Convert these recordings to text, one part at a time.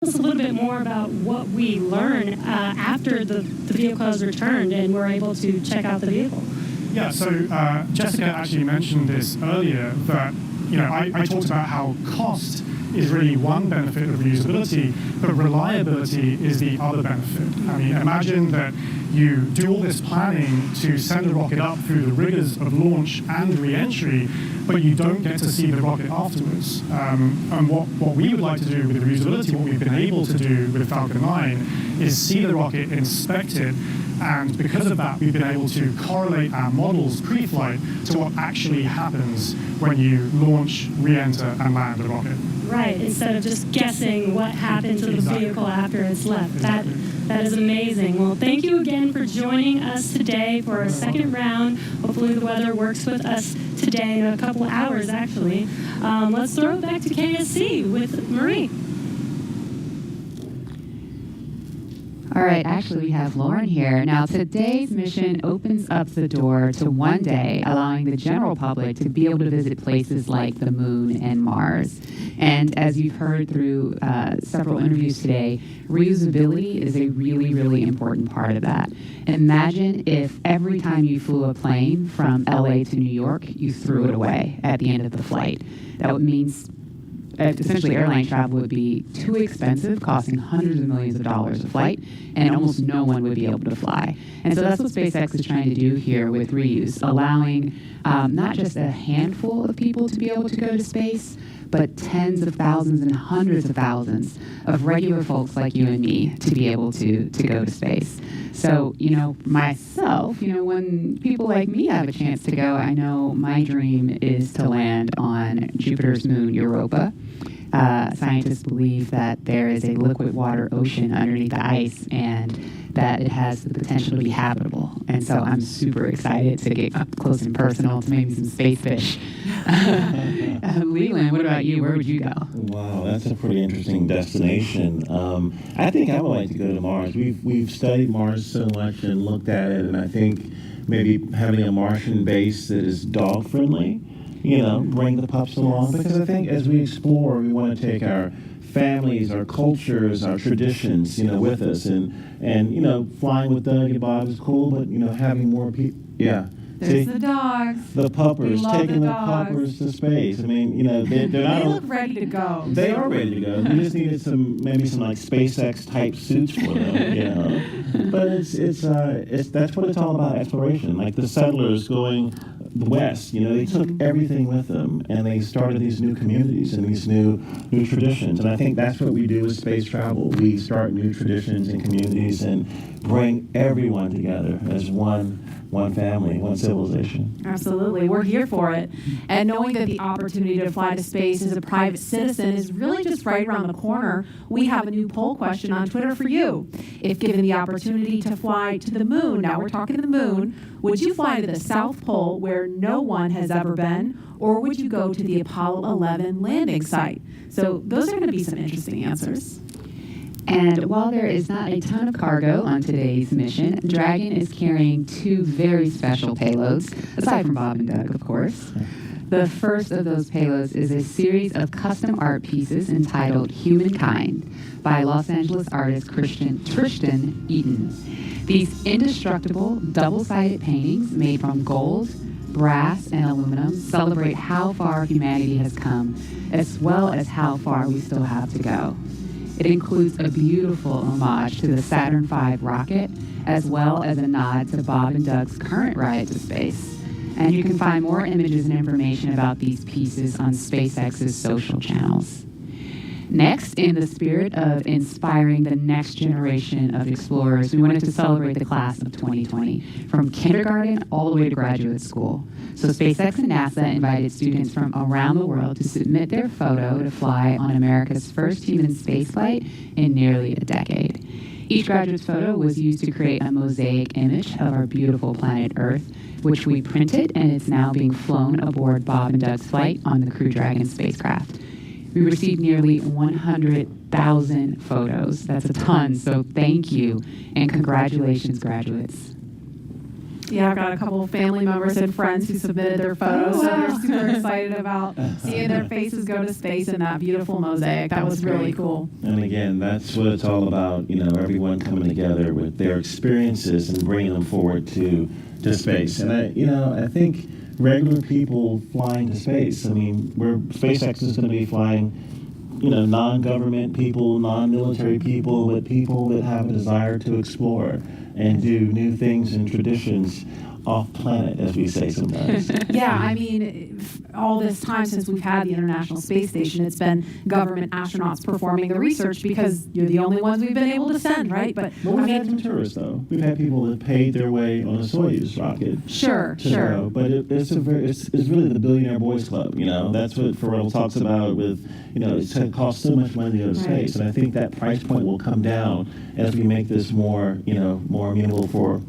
us a little bit more about what we learn after the vehicle has returned and we're able to check out the vehicle. Yeah, so Jessica actually mentioned this earlier, that I talked about how cost is really one benefit of reusability, but reliability is the other benefit. I mean, imagine that you do all this planning to send a rocket up through the rigors of launch and re-entry, but you don't get to see the rocket afterwards. And what we would like to do with reusability, what we've been able to do with Falcon 9, is see the rocket, inspect it, and because of that, we've been able to correlate our models pre-flight to what actually happens when you launch, re-enter, and land a rocket. Right, instead of just guessing what happened to the vehicle after it's left. Exactly. That is amazing. Well, thank you again for joining us today for our second round. Hopefully the weather works with us today in a couple of hours, actually. Let's throw it back to KSC with Marie. All right, actually we have Lauren here. Now today's mission opens up the door to one day allowing the general public to be able to visit places like the moon and Mars. And as you've heard through several interviews today, reusability is a really, really important part of that. Imagine if every time you flew a plane from LA to New York, you threw it away at the end of the flight. That would mean essentially airline travel would be too expensive, costing hundreds of millions of dollars a flight, and almost no one would be able to fly. And so that's what SpaceX is trying to do here with reuse, allowing not just a handful of people to be able to go to space, but tens of thousands and hundreds of thousands of regular folks like you and me to be able to go to space. So, myself, when people like me have a chance to go, I know my dream is to land on Jupiter's moon, Europa. Scientists believe that there is a liquid water ocean underneath the ice and that it has the potential to be habitable. And so I'm super excited to get up close and personal to maybe some space fish. Leland, what about you? Where would you go? Wow, that's a pretty interesting destination. I think I would like to go to Mars. We've studied Mars so much and looked at it, and I think maybe having a Martian base that is dog friendly, bring the pups along, because I think as we explore, we want to take our families, our cultures, our traditions, with us, and flying with Doug and Bob is cool, but having more people, yeah. There's the dogs. The puppers, taking the dogs. Puppers to space. I mean, they're not. They look ready to go. They are ready to go. We just needed maybe some like SpaceX type suits for them, But it's that's what it's all about, exploration. Like the settlers going west, they took everything with them, and they started these new communities and these new traditions. And I think that's what we do with space travel. We start new traditions and communities and bring everyone together as one family, one civilization. Absolutely. We're here for it. And knowing that the opportunity to fly to space as a private citizen is really just right around the corner, we have a new poll question on Twitter for you. If given the opportunity to fly to the moon, now we're talking the moon, would you fly to the South Pole where no one has ever been, or would you go to the Apollo 11 landing site? So those are going to be some interesting answers. And while there is not a ton of cargo on today's mission, Dragon is carrying two very special payloads, aside from Bob and Doug, of course. The first of those payloads is a series of custom art pieces entitled Humankind by Los Angeles artist Tristan Eaton. These indestructible, double-sided paintings made from gold, brass, and aluminum celebrate how far humanity has come, as well as how far we still have to go. It includes a beautiful homage to the Saturn V rocket, as well as a nod to Bob and Doug's current ride to space. And you can find more images and information about these pieces on SpaceX's social channels. Next, in the spirit of inspiring the next generation of explorers, we wanted to celebrate the class of 2020, from kindergarten all the way to graduate school. So SpaceX and NASA invited students from around the world to submit their photo to fly on America's first human spaceflight in nearly a decade. Each graduate's photo was used to create a mosaic image of our beautiful planet Earth, which we printed, and it's now being flown aboard Bob and Doug's flight on the Crew Dragon spacecraft. We received nearly 100,000 photos. That's a ton, so thank you, and congratulations, graduates. Yeah, I've got a couple of family members and friends who submitted their photos, so they're super excited about seeing their faces go to space in that beautiful mosaic. That was really cool. And again, that's what it's all about, everyone coming together with their experiences and bringing them forward to space. And I think regular people flying to space, SpaceX is going to be flying, non-government people, non-military people, but people that have a desire to explore and do new things and traditions off planet, as we say sometimes. Yeah, all this time since we've had the International Space Station, it's been government astronauts performing the research because you're the only ones we've been able to send, right? But we've had some tourists, though. We've had people that paid their way on a Soyuz rocket. Sure. Go. But it's really the Billionaire Boys Club. That's what Pharrell talks about with, it's going to cost so much money to go to space, and I think that price point will come down as we make this more amenable for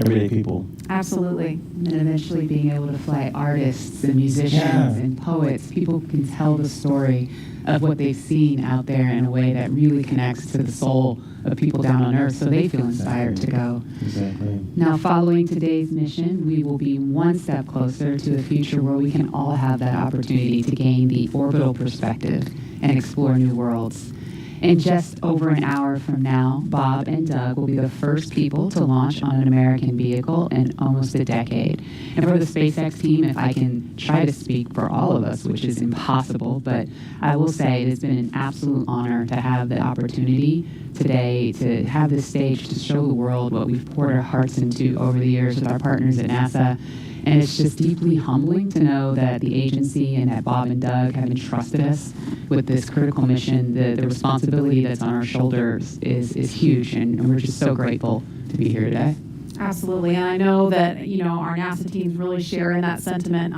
everyday people. Absolutely. And eventually being able to fly artists and musicians and poets, people can tell the story of what they've seen out there in a way that really connects to the soul of people down on Earth, so they feel inspired to go. Exactly. Now, following today's mission, we will be one step closer to a future where we can all have that opportunity to gain the orbital perspective and explore new worlds. In just over an hour from now, Bob and Doug will be the first people to launch on an American vehicle in almost a decade. And for the SpaceX team, if I can try to speak for all of us, which is impossible, but I will say it has been an absolute honor to have the opportunity today to have this stage to show the world what we've poured our hearts into over the years with our partners at NASA. And it's just deeply humbling to know that the agency and that Bob and Doug have entrusted us with this critical mission. The responsibility that's on our shoulders is huge, and we're just so grateful to be here today. Absolutely, and I know that our NASA teams really share in that sentiment.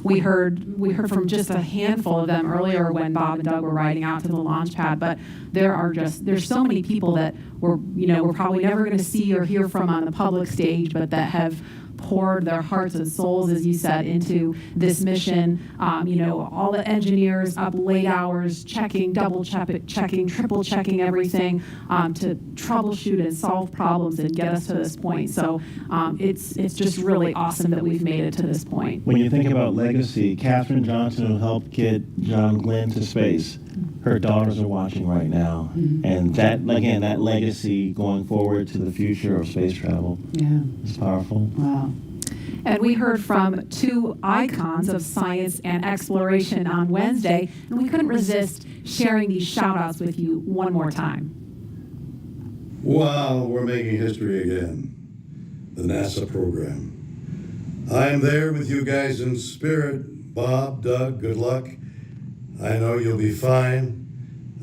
We heard from just a handful of them earlier when Bob and Doug were riding out to the launch pad. But there's so many people that we're probably never going to see or hear from on the public stage, but that have poured their hearts and souls, as you said, into this mission. All the engineers up late hours checking, double checking, triple checking everything to troubleshoot and solve problems and get us to this point. So it's just really awesome that we've made it to this point. When you think about legacy, Katherine Johnson, who helped get John Glenn to space, her daughters are watching right now. Mm-hmm. And that legacy going forward to the future of space travel is powerful. Wow. And we heard from two icons of science and exploration on Wednesday, and we couldn't resist sharing these shout-outs with you one more time. Wow, we're making history again. The NASA program. I am there with you guys in spirit. Bob, Doug, good luck. I know you'll be fine.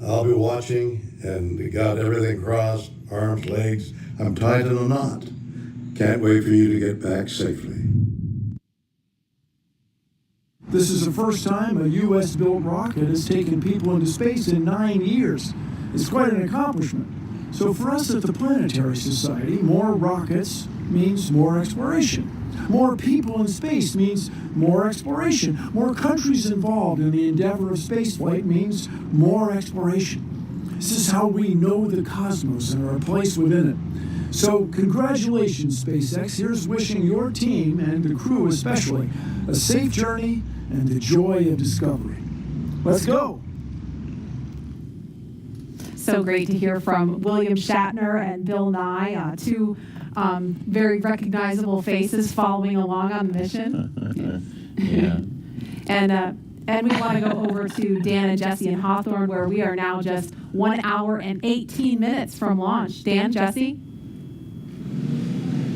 I'll be watching, and we got everything crossed, arms, legs. I'm tied in a knot. Can't wait for you to get back safely. This is the first time a U.S.-built rocket has taken people into space in 9 years. It's quite an accomplishment. So for us at the Planetary Society, more rockets means more exploration. More people in space means more exploration. More countries involved in the endeavor of spaceflight means more exploration. This is how we know the cosmos and our place within it. So congratulations, SpaceX. Here's wishing your team, and the crew especially, a safe journey and the joy of discovery. Let's go. So great to hear from William Shatner and Bill Nye, two very recognizable faces following along on the mission. Yeah. And we want to go over to Dan and Jesse in Hawthorne, where we are now just 1 hour and 18 minutes from launch. Dan, Jesse?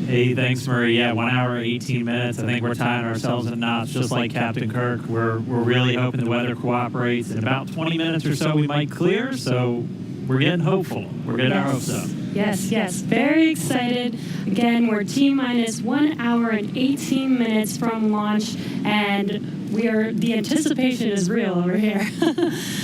Hey, thanks, Murray. Yeah, 1 hour, 18 minutes. I think we're tying ourselves in knots, just like Captain Kirk. We're really hoping the weather cooperates. In about 20 minutes or so, we might clear, so we're getting hopeful. We're getting our hopes up. Yes. Very excited. Again, we're T-minus 1 hour and 18 minutes from launch, and the anticipation is real over here.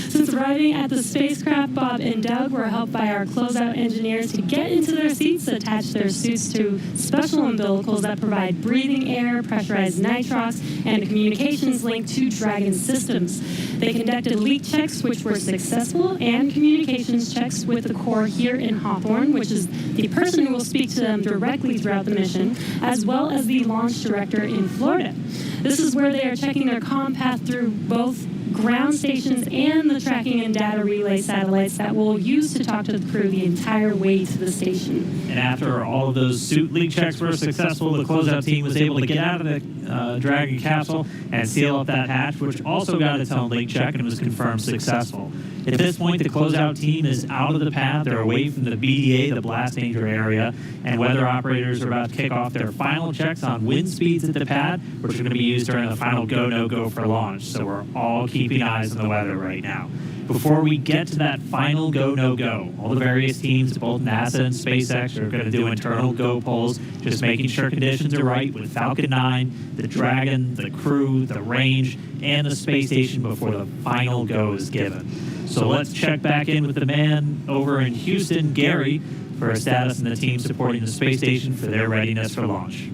Since Arriving at the spacecraft, Bob and Doug were helped by our closeout engineers to get into their seats, attach their suits to special umbilicals that provide breathing air, pressurized nitrox, and a communications link to Dragon systems. They conducted leak checks, which were successful, and communications checks with the Corps here in Hawthorne, which is the person who will speak to them directly throughout the mission, as well as the launch director in Florida. This is where they are checking their comm path through both ground stations and the tracking and data relay satellites that we'll use to talk to the crew the entire way to the station. And after all of those suit leak checks were successful, the closeout team was able to get out of the Dragon capsule and seal up that hatch, which also got its own leak check and was confirmed successful. At this point, the closeout team is out of the pad. They're away from the BDA, the blast danger area, and weather operators are about to kick off their final checks on wind speeds at the pad, which are going to be used during the final go, no go for launch. So we're all keeping eyes on the weather right now. Before we get to that final go, no go, all the various teams, both NASA and SpaceX, are going to do internal go polls, just making sure conditions are right with Falcon 9, the Dragon, the crew, the range, and the space station before the final go is given. So let's check back in with the man over in Houston, Gary, for a status and the team supporting the space station for their readiness for launch.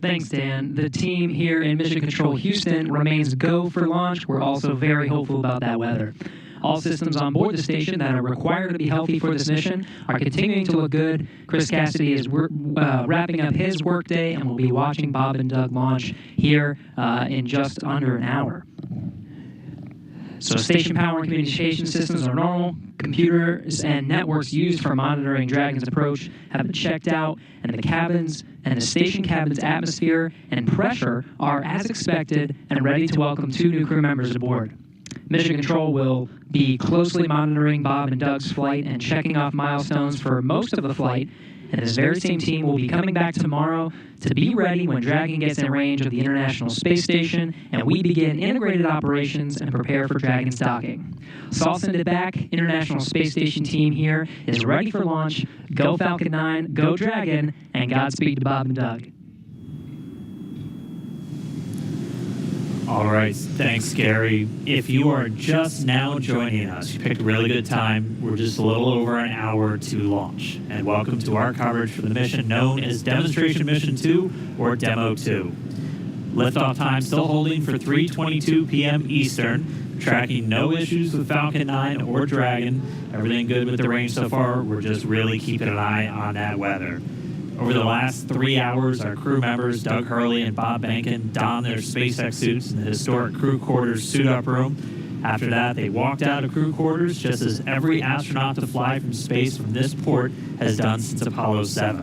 Thanks, Dan. The team here in Mission Control Houston remains go for launch. We're also very hopeful about that weather. All systems on board the station that are required to be healthy for this mission are continuing to look good. Chris Cassidy is wrapping up his workday, and we'll be watching Bob and Doug launch here in just under an hour. So station power and communication systems are normal. Computers and networks used for monitoring Dragon's approach have been checked out, and the cabins and the station cabin's atmosphere and pressure are as expected and ready to welcome 2 new crew members aboard. Mission Control will be closely monitoring Bob and Doug's flight and checking off milestones for most of the flight. And this very same team will be coming back tomorrow to be ready when Dragon gets in range of the International Space Station and we begin integrated operations and prepare for Dragon's docking. So I'll send it back. International Space Station team here is ready for launch. Go Falcon 9, go Dragon, and Godspeed to Bob and Doug. All right, thanks, Gary. If you are just now joining us, you picked a really good time. We're just a little over an hour to launch. And welcome to our coverage for the mission known as Demonstration Mission 2 or Demo 2. Liftoff time still holding for 3:22 p.m. Eastern. Tracking no issues with Falcon 9 or Dragon. Everything good with the range so far. We're just really keeping an eye on that weather. Over the last 3 hours, our crew members, Doug Hurley and Bob Benkin, donned their SpaceX suits in the historic crew quarters suit-up room. After that, they walked out of crew quarters just as every astronaut to fly from space from this port has done since Apollo 7.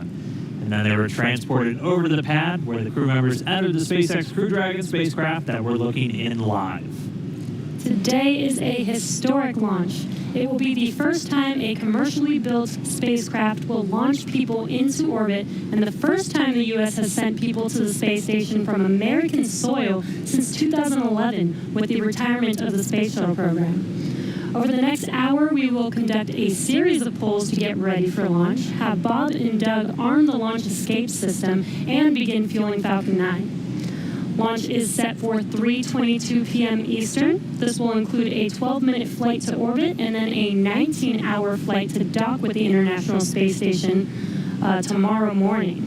And then they were transported over to the pad where the crew members entered the SpaceX Crew Dragon spacecraft that we're looking in live. Today is a historic launch. It will be the first time a commercially built spacecraft will launch people into orbit, and the first time the U.S. has sent people to the space station from American soil since 2011 with the retirement of the Space Shuttle program. Over the next hour, we will conduct a series of polls to get ready for launch, have Bob and Doug arm the launch escape system, and begin fueling Falcon 9. Launch is set for 3:22 p.m. Eastern. This will include a 12-minute flight to orbit and then a 19-hour flight to dock with the International Space Station tomorrow morning.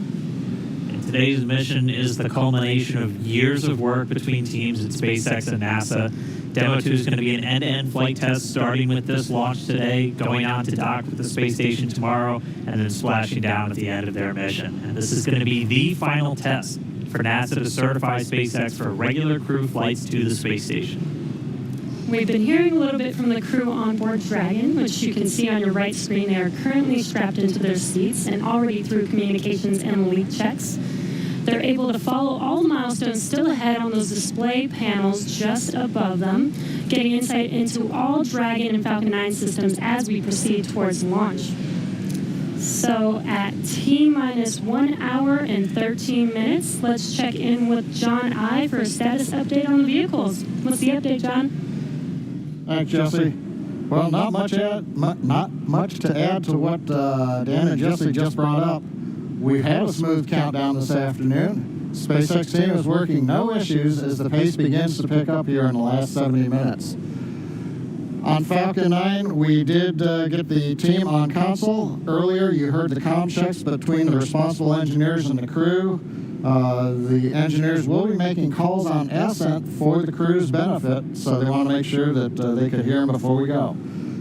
And today's mission is the culmination of years of work between teams at SpaceX and NASA. Demo 2 is going to be an end-to-end flight test starting with this launch today, going on to dock with the space station tomorrow, and then splashing down at the end of their mission. And this is going to be the final test for NASA to certify SpaceX for regular crew flights to the space station. We've been hearing a little bit from the crew on board Dragon, which you can see on your right screen. They are currently strapped into their seats and already through communications and leak checks. They're able to follow all the milestones still ahead on those display panels just above them, getting insight into all Dragon and Falcon 9 systems as we proceed towards launch. So at T-minus 1 hour and 13 minutes, let's check in with John I for a status update on the vehicles. What's the update, John? Thanks, Jesse. Well, not much to add to what Dan and Jesse just brought up. We've had a smooth countdown this afternoon. SpaceX team is working no issues as the pace begins to pick up here in the last 70 minutes. On Falcon 9, we did get the team on console. Earlier, you heard the comm checks between the responsible engineers and the crew. The engineers will be making calls on ascent for the crew's benefit, so they want to make sure that they could hear them before we go.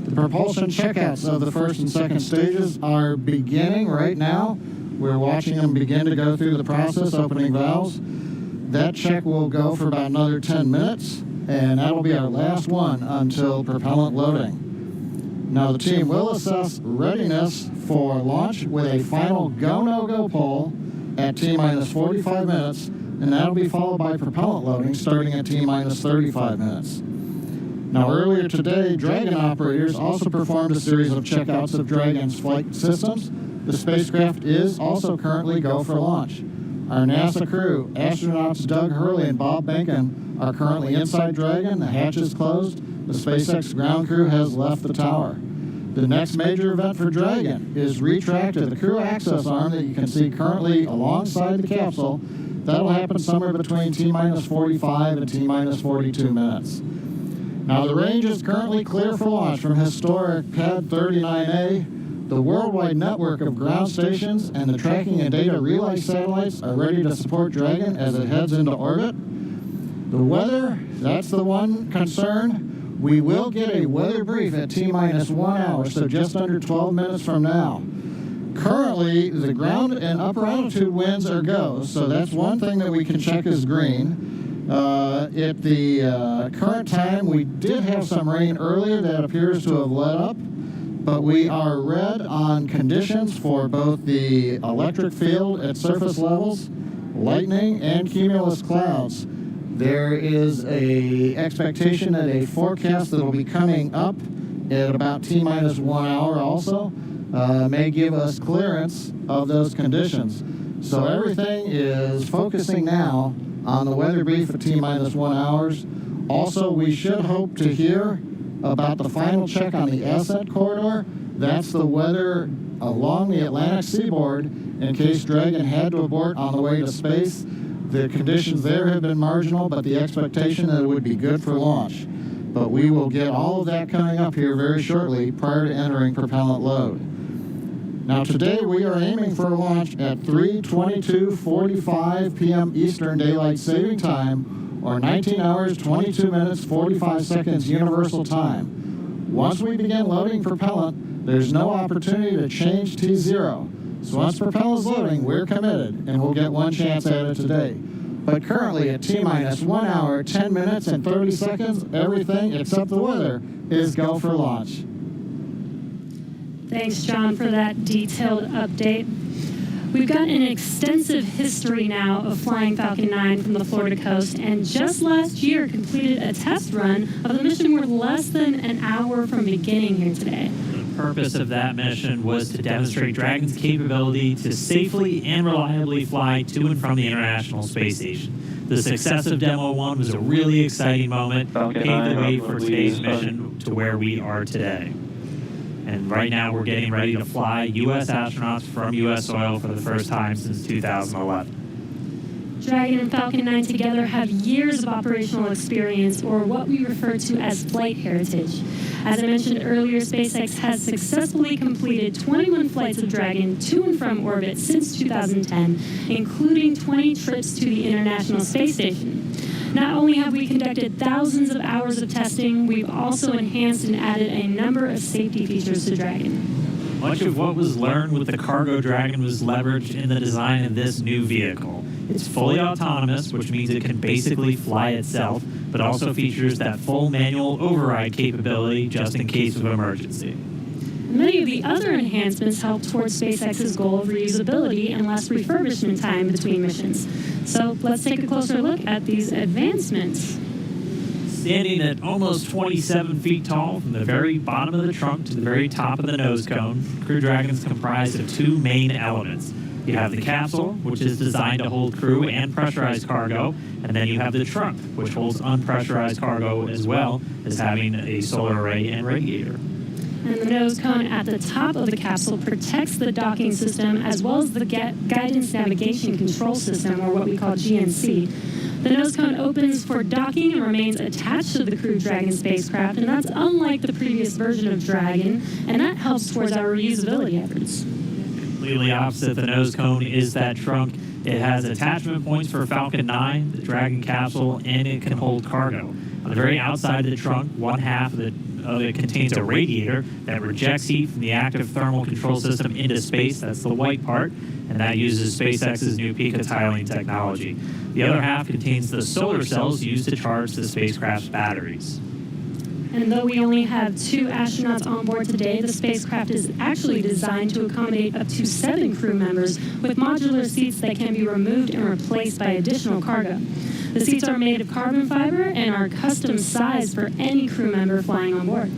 The propulsion checkouts of the first and second stages are beginning right now. We're watching them begin to go through the process, opening valves. That check will go for about another 10 minutes. And that'll be our last one until propellant loading. Now the team will assess readiness for launch with a final go-no-go poll at T-minus 45 minutes, and that'll be followed by propellant loading starting at T-minus 35 minutes. Now earlier today, Dragon operators also performed a series of checkouts of Dragon's flight systems. The spacecraft is also currently go for launch. Our NASA crew, astronauts Doug Hurley and Bob Behnken, are currently inside Dragon. The hatch is closed. The SpaceX ground crew has left the tower. The next major event for Dragon is retracted, the crew access arm that you can see currently alongside the capsule. That'll happen somewhere between T-minus 45 and T-minus 42 minutes. Now the range is currently clear for launch from historic Pad 39A. The worldwide network of ground stations and the tracking and data relay satellites are ready to support Dragon as it heads into orbit. The weather, that's the one concern. We will get a weather brief at T-minus 1 hour, so just under 12 minutes from now. Currently, the ground and upper altitude winds are go, so that's one thing that we can check as green. At the current time, we did have some rain earlier that appears to have let up. But we are red on conditions for both the electric field at surface levels, lightning, and cumulus clouds. There is a expectation that a forecast that will be coming up at about T-minus 1 hour also may give us clearance of those conditions. So everything is focusing now on the weather brief at T-minus 1 hours. Also, we should hope to hear about the final check on the ascent corridor. That's the weather along the Atlantic seaboard in case Dragon had to abort on the way to space. The conditions there have been marginal, but the expectation that it would be good for launch. But we will get all of that coming up here very shortly prior to entering propellant load. Now today we are aiming for a launch at 3:22:45 p.m. Eastern Daylight Saving Time, or 19 hours, 22 minutes, 45 seconds universal time. Once we begin loading propellant, there's no opportunity to change T0. So once propellant is loading, we're committed, and we'll get one chance at it today. But currently at T-minus 1 hour, 10 minutes, and 30 seconds, everything except the weather is go for launch. Thanks, John, for that detailed update. We've got an extensive history now of flying Falcon 9 from the Florida coast, and just last year completed a test run of the mission. We're less than an hour from beginning here today. The purpose of that mission was to demonstrate Dragon's capability to safely and reliably fly to and from the International Space Station. The success of Demo 1 was a really exciting moment, paved the way for today's mission to where we are today. And right now we're getting ready to fly U.S. astronauts from U.S. soil for the first time since 2011. Dragon and Falcon 9 together have years of operational experience, or what we refer to as flight heritage. As I mentioned earlier, SpaceX has successfully completed 21 flights of Dragon to and from orbit since 2010, including 20 trips to the International Space Station. Not only have we conducted thousands of hours of testing, we've also enhanced and added a number of safety features to Dragon. Much of what was learned with the cargo Dragon was leveraged in the design of this new vehicle. It's fully autonomous, which means it can basically fly itself, but also features that full manual override capability just in case of emergency. Many of the other enhancements help towards SpaceX's goal of reusability and less refurbishment time between missions. So let's take a closer look at these advancements. Standing at almost 27 feet tall, from the very bottom of the trunk to the very top of the nose cone, Crew Dragon is comprised of two main elements. You have the capsule, which is designed to hold crew and pressurized cargo, and then you have the trunk, which holds unpressurized cargo as well as having a solar array and radiator. And the nose cone at the top of the capsule protects the docking system as well as the guidance navigation control system, or what we call GNC. The nose cone opens for docking and remains attached to the Crew Dragon spacecraft, and that's unlike the previous version of Dragon, and that helps towards our reusability efforts. Completely opposite the nose cone is that trunk. It has attachment points for Falcon 9, the Dragon capsule, and it can hold cargo. On the very outside of the trunk, one half of it contains a radiator that rejects heat from the active thermal control system into space. That's the white part, and that uses SpaceX's new picotiling technology. The other half contains the solar cells used to charge the spacecraft's batteries. And though we only have 2 astronauts on board today, the spacecraft is actually designed to accommodate up to 7 crew members with modular seats that can be removed and replaced by additional cargo. The seats are made of carbon fiber and are custom sized for any crew member flying on board.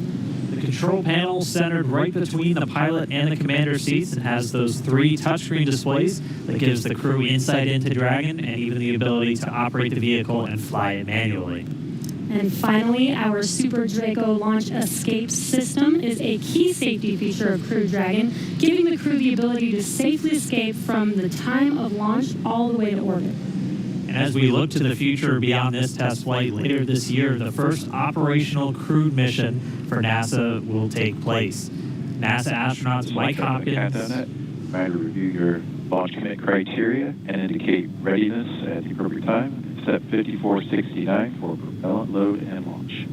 The control panel centered right between the pilot and the commander seats and has those 3 touchscreen displays that gives the crew insight into Dragon and even the ability to operate the vehicle and fly it manually. And finally, our Super Draco launch escape system is a key safety feature of Crew Dragon, giving the crew the ability to safely escape from the time of launch all the way to orbit. And as we look to the future beyond this test flight, later this year, the first operational crewed mission for NASA will take place. NASA astronauts Mike Hopkins. Try to review your launch commit criteria and indicate readiness at the appropriate time. Set 5469 for propellant load and launch.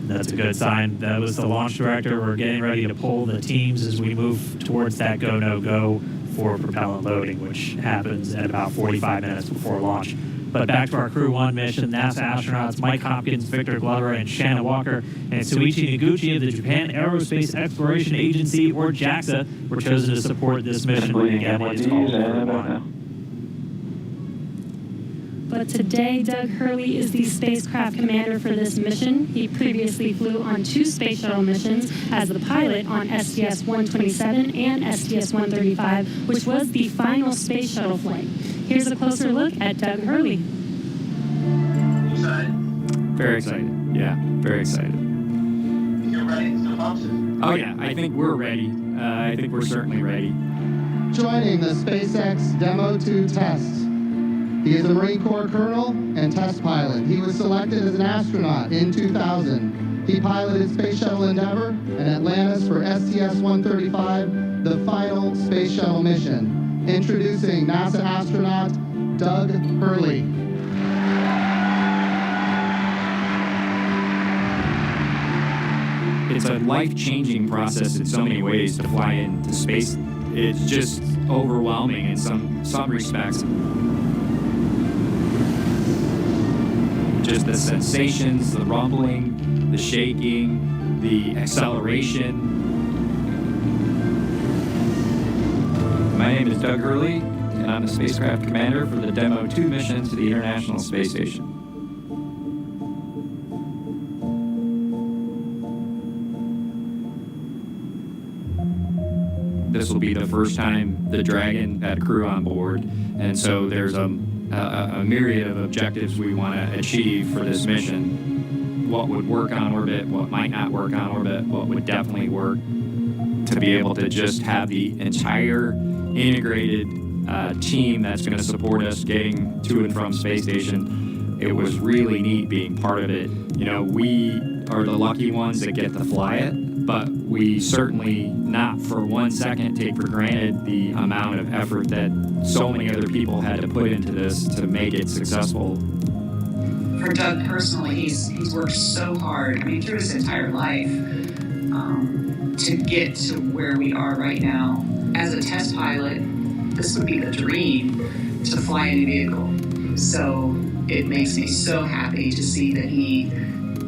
That's a good sign. That was the launch director. We're getting ready to pull the teams as we move towards that go, no go for propellant loading, which happens at about 45 minutes before launch. But back to our Crew 1 mission, NASA astronauts Mike Hopkins, Victor Glover, and Shannon Walker, and Suichi Noguchi of the Japan Aerospace Exploration Agency, or JAXA, were chosen to support this mission. Again, it's called Crew 1. But today, Doug Hurley is the spacecraft commander for this mission. He previously flew on 2 space shuttle missions as the pilot on STS-127 and STS-135, which was the final space shuttle flight. Here's a closer look at Doug Hurley. Excited? Very excited. Yeah, very excited. You're ready to launch it? Oh yeah, I think we're ready. I think we're certainly ready. Joining the SpaceX Demo 2 test. He is a Marine Corps colonel and test pilot. He was selected as an astronaut in 2000. He piloted Space Shuttle Endeavour and Atlantis for STS-135, the final space shuttle mission. Introducing NASA astronaut Doug Hurley. It's a life-changing process in so many ways to fly into space. It's just overwhelming in some respects. Just the sensations, the rumbling, the shaking, the acceleration. My name is Doug Hurley, and I'm the spacecraft commander for the Demo 2 mission to the International Space Station. This will be the first time the Dragon had a crew on board, and so there's a myriad of objectives we want to achieve for this mission. What would work on orbit, what might not work on orbit, what would definitely work, to be able to just have the entire integrated team that's going to support us getting to and from space station. It was really neat being part of it. You know, we are the lucky ones that get to fly it, but we certainly not for 1 second take for granted the amount of effort that so many other people had to put into this to make it successful. For Doug personally, he's worked so hard, I mean, through his entire life, to get to where we are right now. As a test pilot, this would be the dream to fly any vehicle. So it makes me so happy to see that he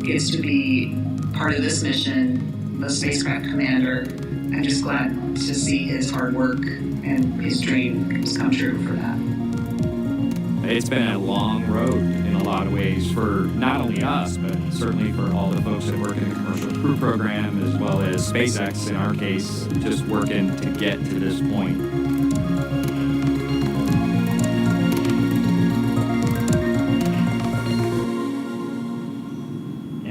gets to be part of this mission, the spacecraft commander. I'm just glad to see his hard work and his dreams come true for that. It's been a long road in a lot of ways for not only us, but certainly for all the folks that work in the commercial crew program, as well as SpaceX in our case, just working to get to this point.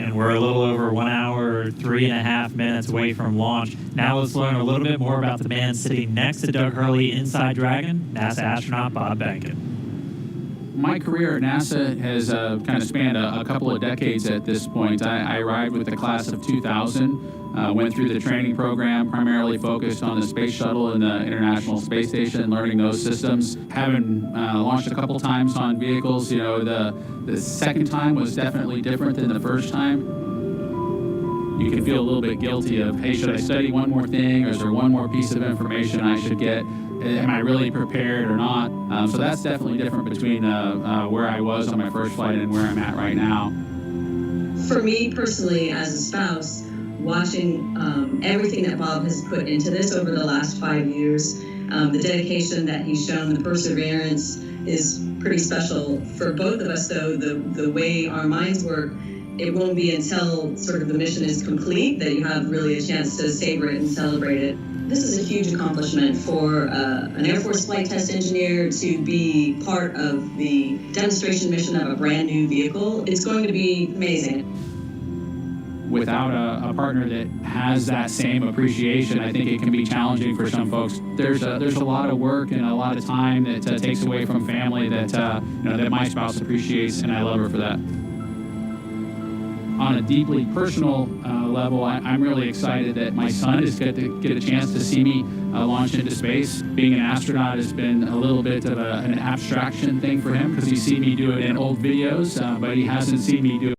and we're a little over 1 hour, 3.5 minutes away from launch. Now let's learn a little bit more about the man sitting next to Doug Hurley inside Dragon, NASA astronaut Bob Behnken. My career at NASA has kind of spanned a couple of decades at this point. I arrived with the class of 2000, went through the training program, primarily focused on the Space Shuttle and the International Space Station, learning those systems. Having launched a couple times on vehicles, you know, the second time was definitely different than the first time. You can feel a little bit guilty of, hey, should I study one more thing, or is there one more piece of information I should get? Am I really prepared or not? So that's definitely different between where I was on my first flight and where I'm at right now. For me personally, as a spouse, watching everything that Bob has put into this over the last 5 years, the dedication that he's shown, the perseverance is pretty special. For both of us, though, the way our minds work, it won't be until sort of the mission is complete that you have really a chance to savor it and celebrate it. This is a huge accomplishment for an Air Force flight test engineer to be part of the demonstration mission of a brand new vehicle. It's going to be amazing. Without a partner that has that same appreciation, I think it can be challenging for some folks. There's a lot of work and a lot of time that takes away from family that that my spouse appreciates, and I love her for that. On a deeply personal level, I'm really excited that my son is going to get a chance to see me launch into space. Being an astronaut has been a little bit of an abstraction thing for him because he's seen me do it in old videos, but he hasn't seen me do it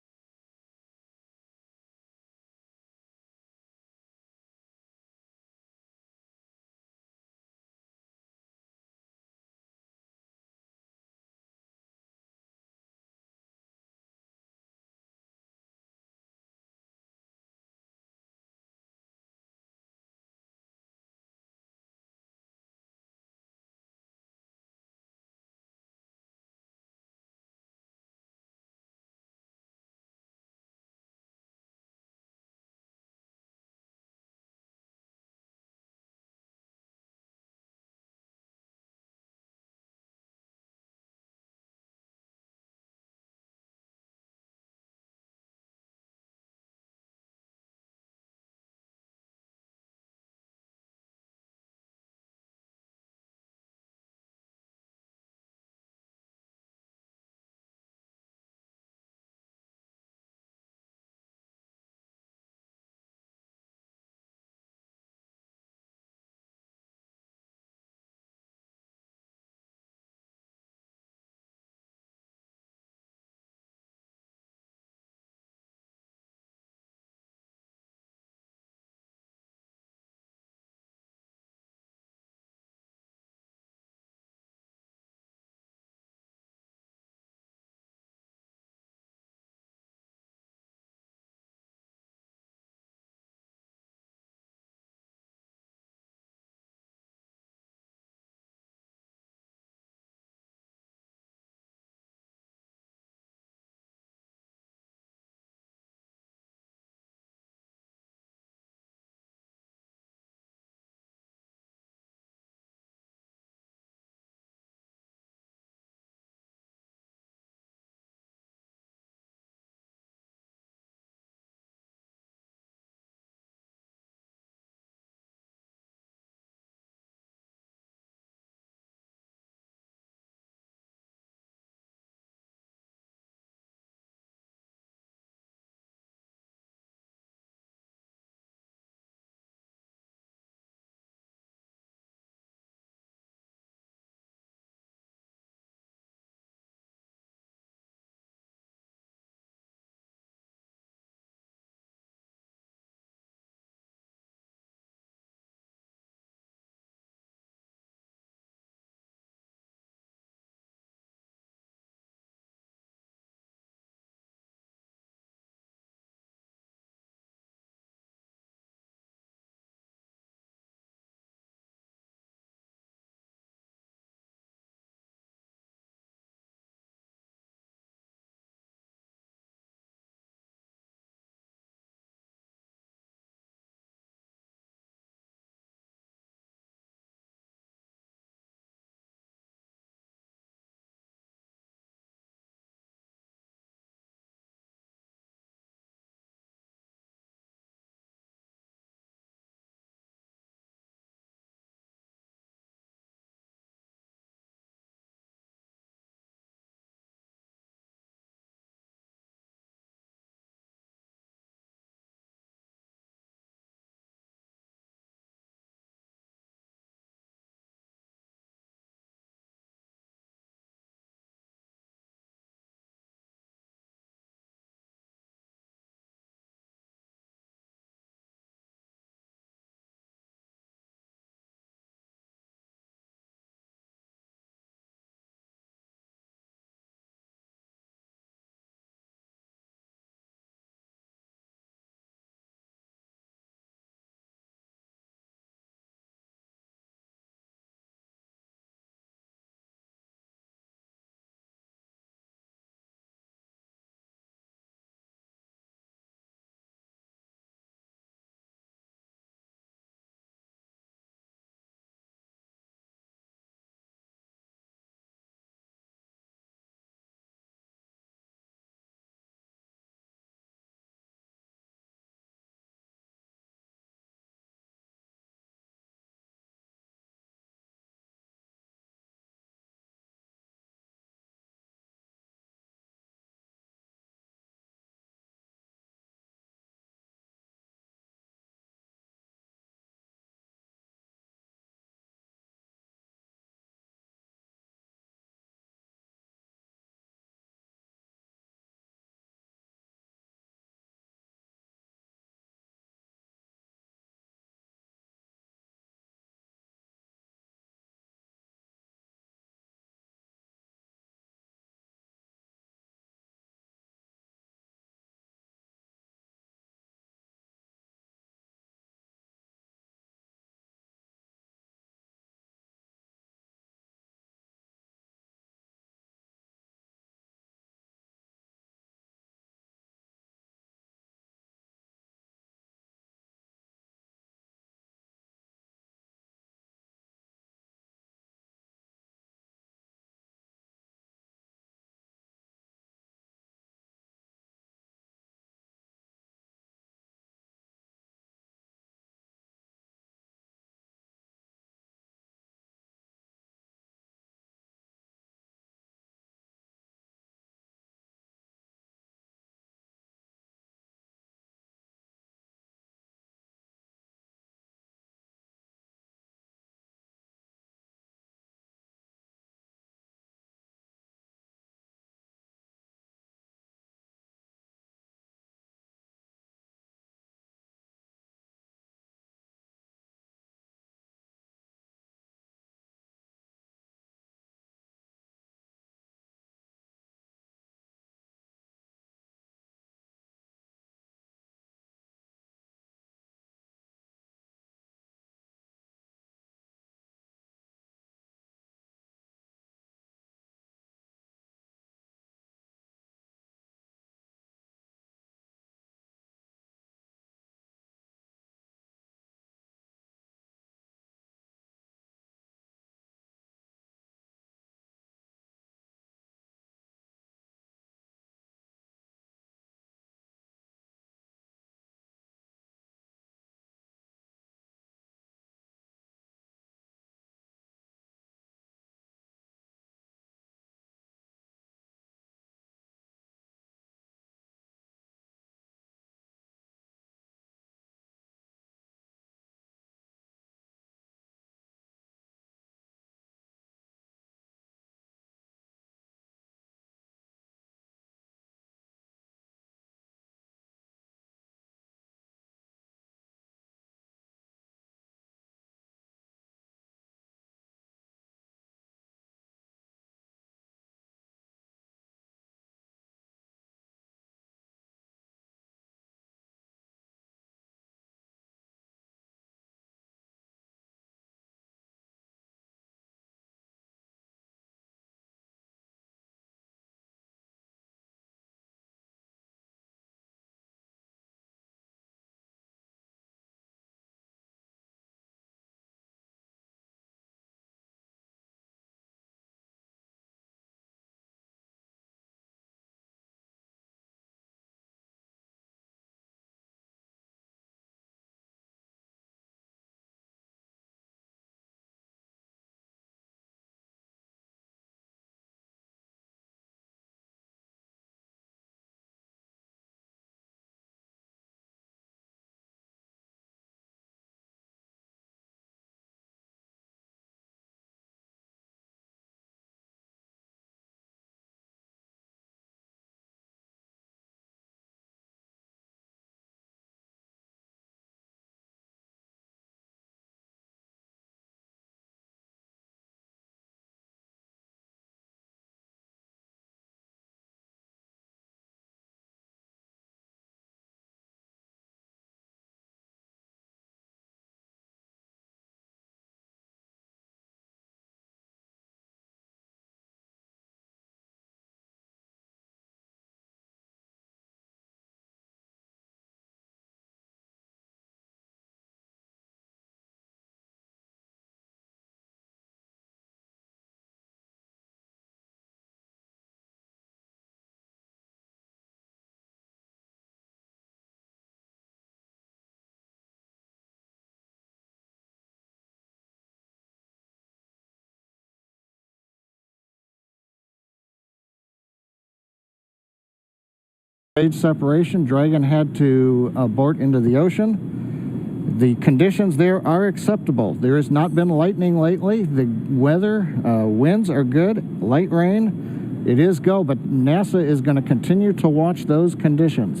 Stage separation, Dragon had to abort into the ocean. The conditions there are acceptable. There has not been lightning lately. The weather, winds are good, light rain. It is go, but NASA is going to continue to watch those conditions.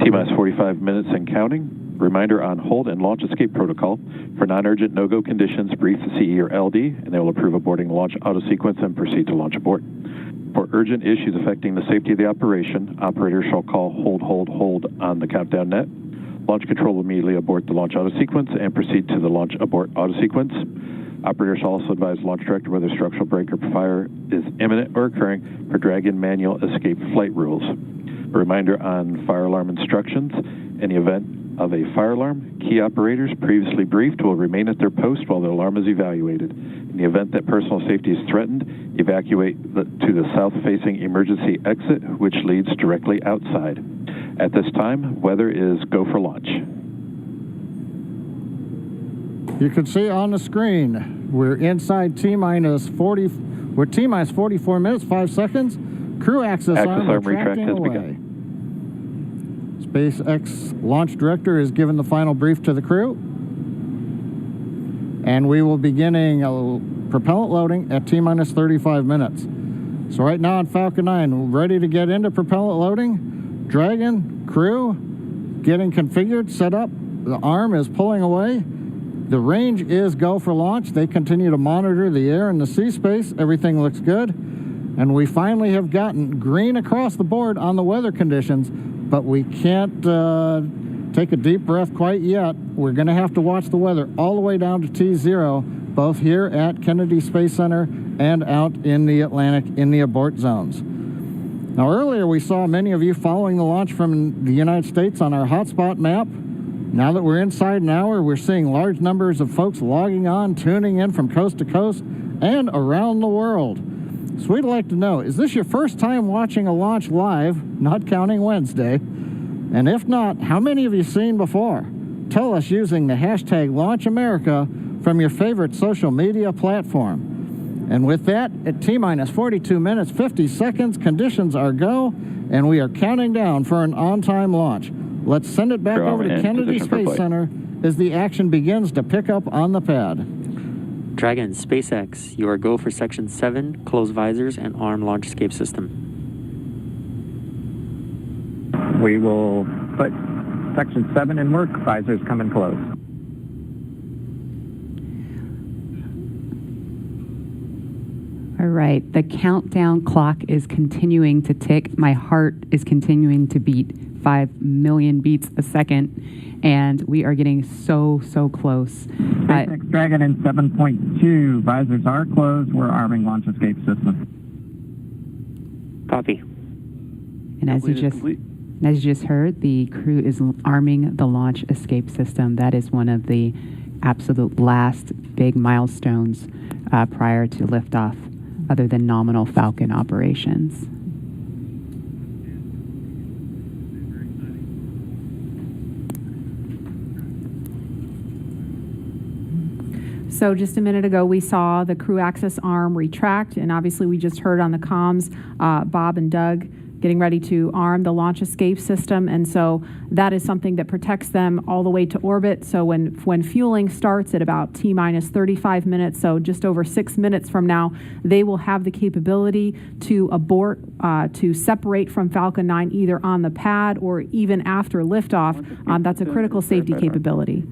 T-minus 45 minutes and counting. Reminder on hold and launch escape protocol. For non-urgent no-go conditions, brief the CE or LD, and they will approve aborting the launch auto sequence and proceed to launch abort. For urgent issues affecting the safety of the operation, operators shall call hold on the countdown net. Launch control will immediately abort the launch auto sequence and proceed to the launch abort auto sequence. Operators shall also advise launch director whether structural break or fire is imminent or occurring per Dragon manual escape flight rules. A reminder on fire alarm instructions. In the event of a fire alarm, key operators previously briefed will remain at their post while the alarm is evaluated. In the event that personal safety is threatened, evacuate to the south-facing emergency exit, which leads directly outside. At this time, weather is go for launch. You can see on the screen, we're inside T-minus 44 minutes, 5 seconds. Crew access arm retracting away. Begun. SpaceX launch director is given the final brief to the crew. And we will be beginning propellant loading at T-minus 35 minutes. So right now on Falcon 9, we're ready to get into propellant loading. Dragon, crew, getting configured, set up. The arm is pulling away. The range is go for launch. They continue to monitor the air and the sea space. Everything looks good. And we finally have gotten green across the board on the weather conditions, but we can't take a deep breath quite yet. We're going to have to watch the weather all the way down to T0, both here at Kennedy Space Center and out in the Atlantic in the abort zones. Now, earlier we saw many of you following the launch from the United States on our hotspot map. Now that we're inside an hour, we're seeing large numbers of folks logging on, tuning in from coast to coast and around the world. So we'd like to know, is this your first time watching a launch live, not counting Wednesday? And if not, how many have you seen before? Tell us using the hashtag LaunchAmerica from your favorite social media platform. And with that, at T-minus 42 minutes, 50 seconds, conditions are go, and we are counting down for an on-time launch. Let's send it back over to Kennedy Space Center as the action begins to pick up on the pad. Dragon, SpaceX, you are go for Section 7, close visors and arm launch escape system. We will put Section 7 in work, visors come and close. All right, the countdown clock is continuing to tick. My heart is continuing to beat 5 million beats a second. And we are getting so close. SpaceX Dragon in 7.2. Visors are closed. We're arming launch escape system. Copy. And as you just heard, the crew is arming the launch escape system. That is one of the absolute last big milestones prior to liftoff, other than nominal Falcon operations. So just a minute ago, we saw the crew access arm retract, and obviously we just heard on the comms, Bob and Doug getting ready to arm the launch escape system, and so that is something that protects them all the way to orbit. So when fueling starts at about T-minus 35 minutes, so just over 6 minutes from now, they will have the capability to abort, to separate from Falcon 9 either on the pad or even after liftoff. That's a critical safety capability.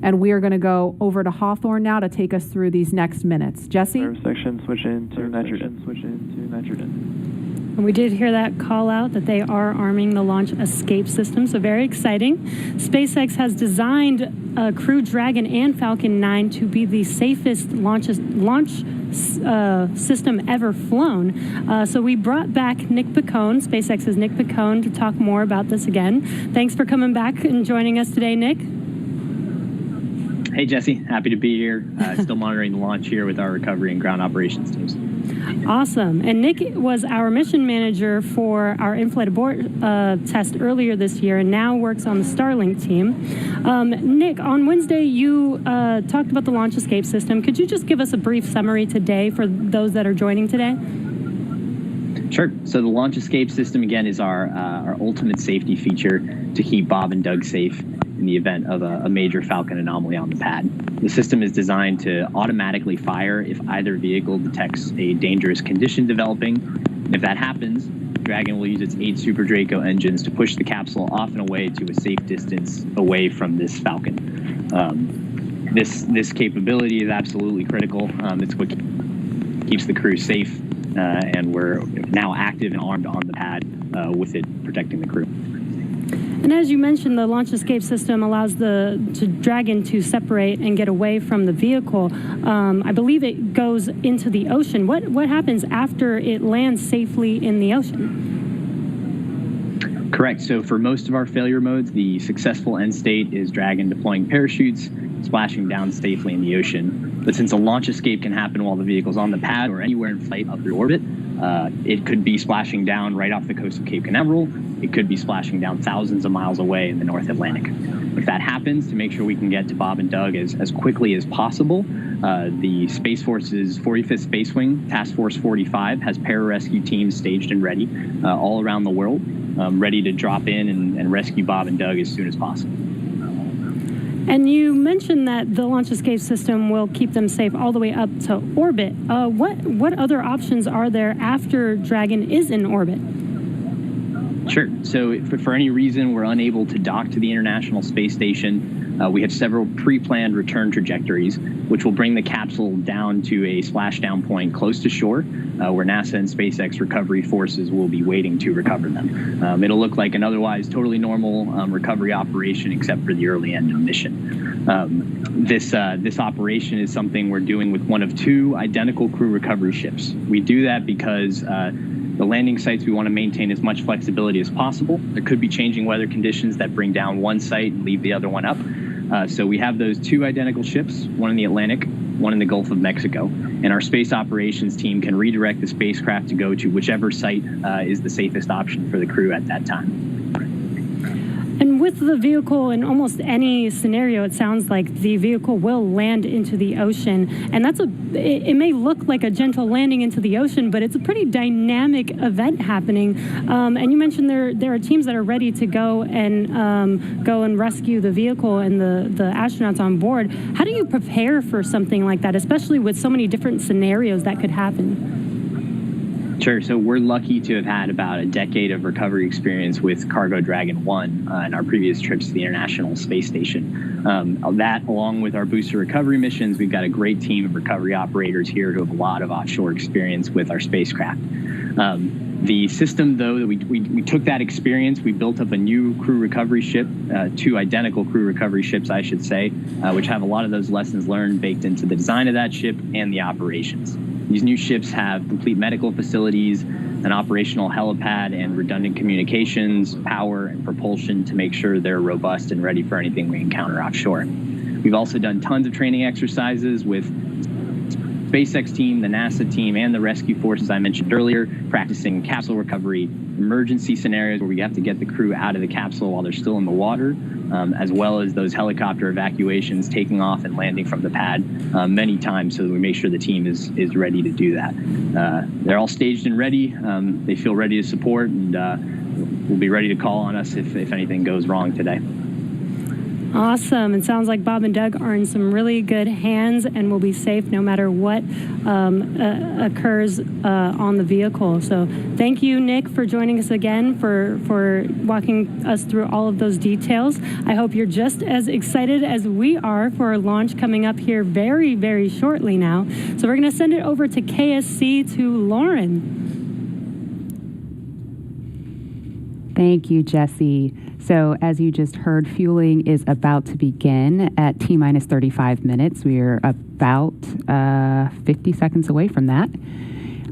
And we are going to go over to Hawthorne now to take us through these next minutes. Jesse? Section switch into nitrogen. And we did hear that call out that they are arming the launch escape system, so very exciting. SpaceX has designed Crew Dragon and Falcon 9 to be the safest launch system ever flown. So we brought back Nick Picone, SpaceX's Nick Picone, to talk more about this again. Thanks for coming back and joining us today, Nick. Hey, Jesse. Happy to be here. Still monitoring the launch here with our recovery and ground operations teams. Awesome. And Nick was our mission manager for our in-flight abort test earlier this year and now works on the Starlink team. Nick, on Wednesday, you talked about the launch escape system. Could you just give us a brief summary today for those that are joining today? Sure. So the launch escape system, again, is our ultimate safety feature to keep Bob and Doug safe in the event of a major Falcon anomaly on the pad. The system is designed to automatically fire if either vehicle detects a dangerous condition developing. And if that happens, Dragon will use its 8 Super Draco engines to push the capsule off and away to a safe distance away from this Falcon. This capability is absolutely critical. It's what keeps the crew safe, and we're now active and armed on the pad with it protecting the crew. And as you mentioned, the launch escape system allows the Dragon to separate and get away from the vehicle. I believe it goes into the ocean. What happens after it lands safely in the ocean? Correct. So for most of our failure modes, the successful end state is Dragon deploying parachutes, splashing down safely in the ocean. But since a launch escape can happen while the vehicle's on the pad or anywhere in flight up through orbit, it could be splashing down right off the coast of Cape Canaveral. It could be splashing down thousands of miles away in the North Atlantic. If that happens, to make sure we can get to Bob and Doug as quickly as possible, the Space Force's 45th Space Wing, Task Force 45, has pararescue teams staged and ready all around the world, ready to drop in and rescue Bob and Doug as soon as possible. And you mentioned that the launch escape system will keep them safe all the way up to orbit. What other options are there after Dragon is in orbit? Sure. So if for any reason we're unable to dock to the International Space Station, we have several pre-planned return trajectories, which will bring the capsule down to a splashdown point close to shore, where NASA and SpaceX recovery forces will be waiting to recover them. It'll look like an otherwise totally normal recovery operation, except for the early end of mission. This operation is something we're doing with one of 2 identical crew recovery ships. We do that because the landing sites, we want to maintain as much flexibility as possible. There could be changing weather conditions that bring down one site and leave the other one up. So we have those 2 identical ships, one in the Atlantic, one in the Gulf of Mexico. And our space operations team can redirect the spacecraft to go to whichever site is the safest option for the crew at that time. And with the vehicle, in almost any scenario, it sounds like the vehicle will land into the ocean. And it may look like a gentle landing into the ocean, but it's a pretty dynamic event happening. And you mentioned there are teams that are ready to go and rescue the vehicle and the astronauts on board. How do you prepare for something like that, especially with so many different scenarios that could happen? Sure. So we're lucky to have had about a decade of recovery experience with Cargo Dragon 1 in our previous trips to the International Space Station. That, along with our booster recovery missions, we've got a great team of recovery operators here who have a lot of offshore experience with our spacecraft. The system, though, that we took that experience, we built up a new crew recovery ship, 2 identical crew recovery ships, I should say, which have a lot of those lessons learned baked into the design of that ship and the operations. These new ships have complete medical facilities, an operational helipad, and redundant communications, power, and propulsion to make sure they're robust and ready for anything we encounter offshore. We've also done tons of training exercises with SpaceX team, the NASA team, and the rescue forces I mentioned earlier, practicing capsule recovery, emergency scenarios where we have to get the crew out of the capsule while they're still in the water, as well as those helicopter evacuations, taking off and landing from the pad many times so that we make sure the team is ready to do that. They're all staged and ready. They feel ready to support, and we'll be ready to call on us if anything goes wrong today. Awesome. It sounds like Bob and Doug are in some really good hands and will be safe no matter what occurs on the vehicle. So thank you, Nick, for joining us again, for walking us through all of those details. I hope you're just as excited as we are for our launch coming up here very, very shortly now. So we're going to send it over to KSC to Lauren. Thank you, Jesse. So as you just heard, fueling is about to begin at T-minus 35 minutes. We are about 50 seconds away from that.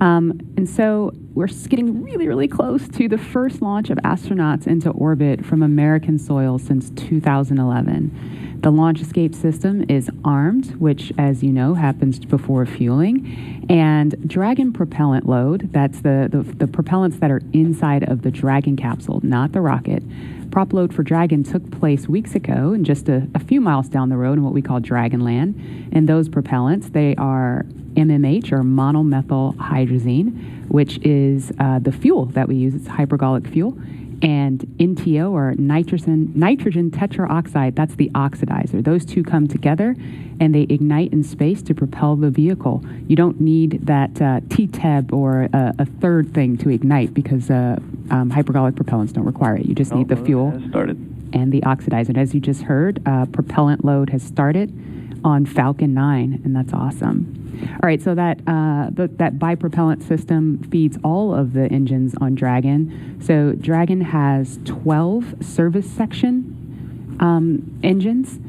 And so we're getting really, really close to the first launch of astronauts into orbit from American soil since 2011. The launch escape system is armed, which, as you know, happens before fueling. And Dragon propellant load, that's the propellants that are inside of the Dragon capsule, not the rocket. Prop load for Dragon took place weeks ago and just a few miles down the road in what we call Dragonland. And those propellants, they are MMH, or monomethyl hydrazine, which is the fuel that we use. It's hypergolic fuel. And NTO, or nitrogen tetroxide, that's the oxidizer. Those two come together and they ignite in space to propel the vehicle. You don't need that TTEB or a third thing to ignite, because hypergolic propellants don't require it. You just need the fuel and the oxidizer. And as you just heard, propellant load has started on Falcon 9, and that's awesome. All right, so that bipropellant system feeds all of the engines on Dragon. So Dragon has 12 service section engines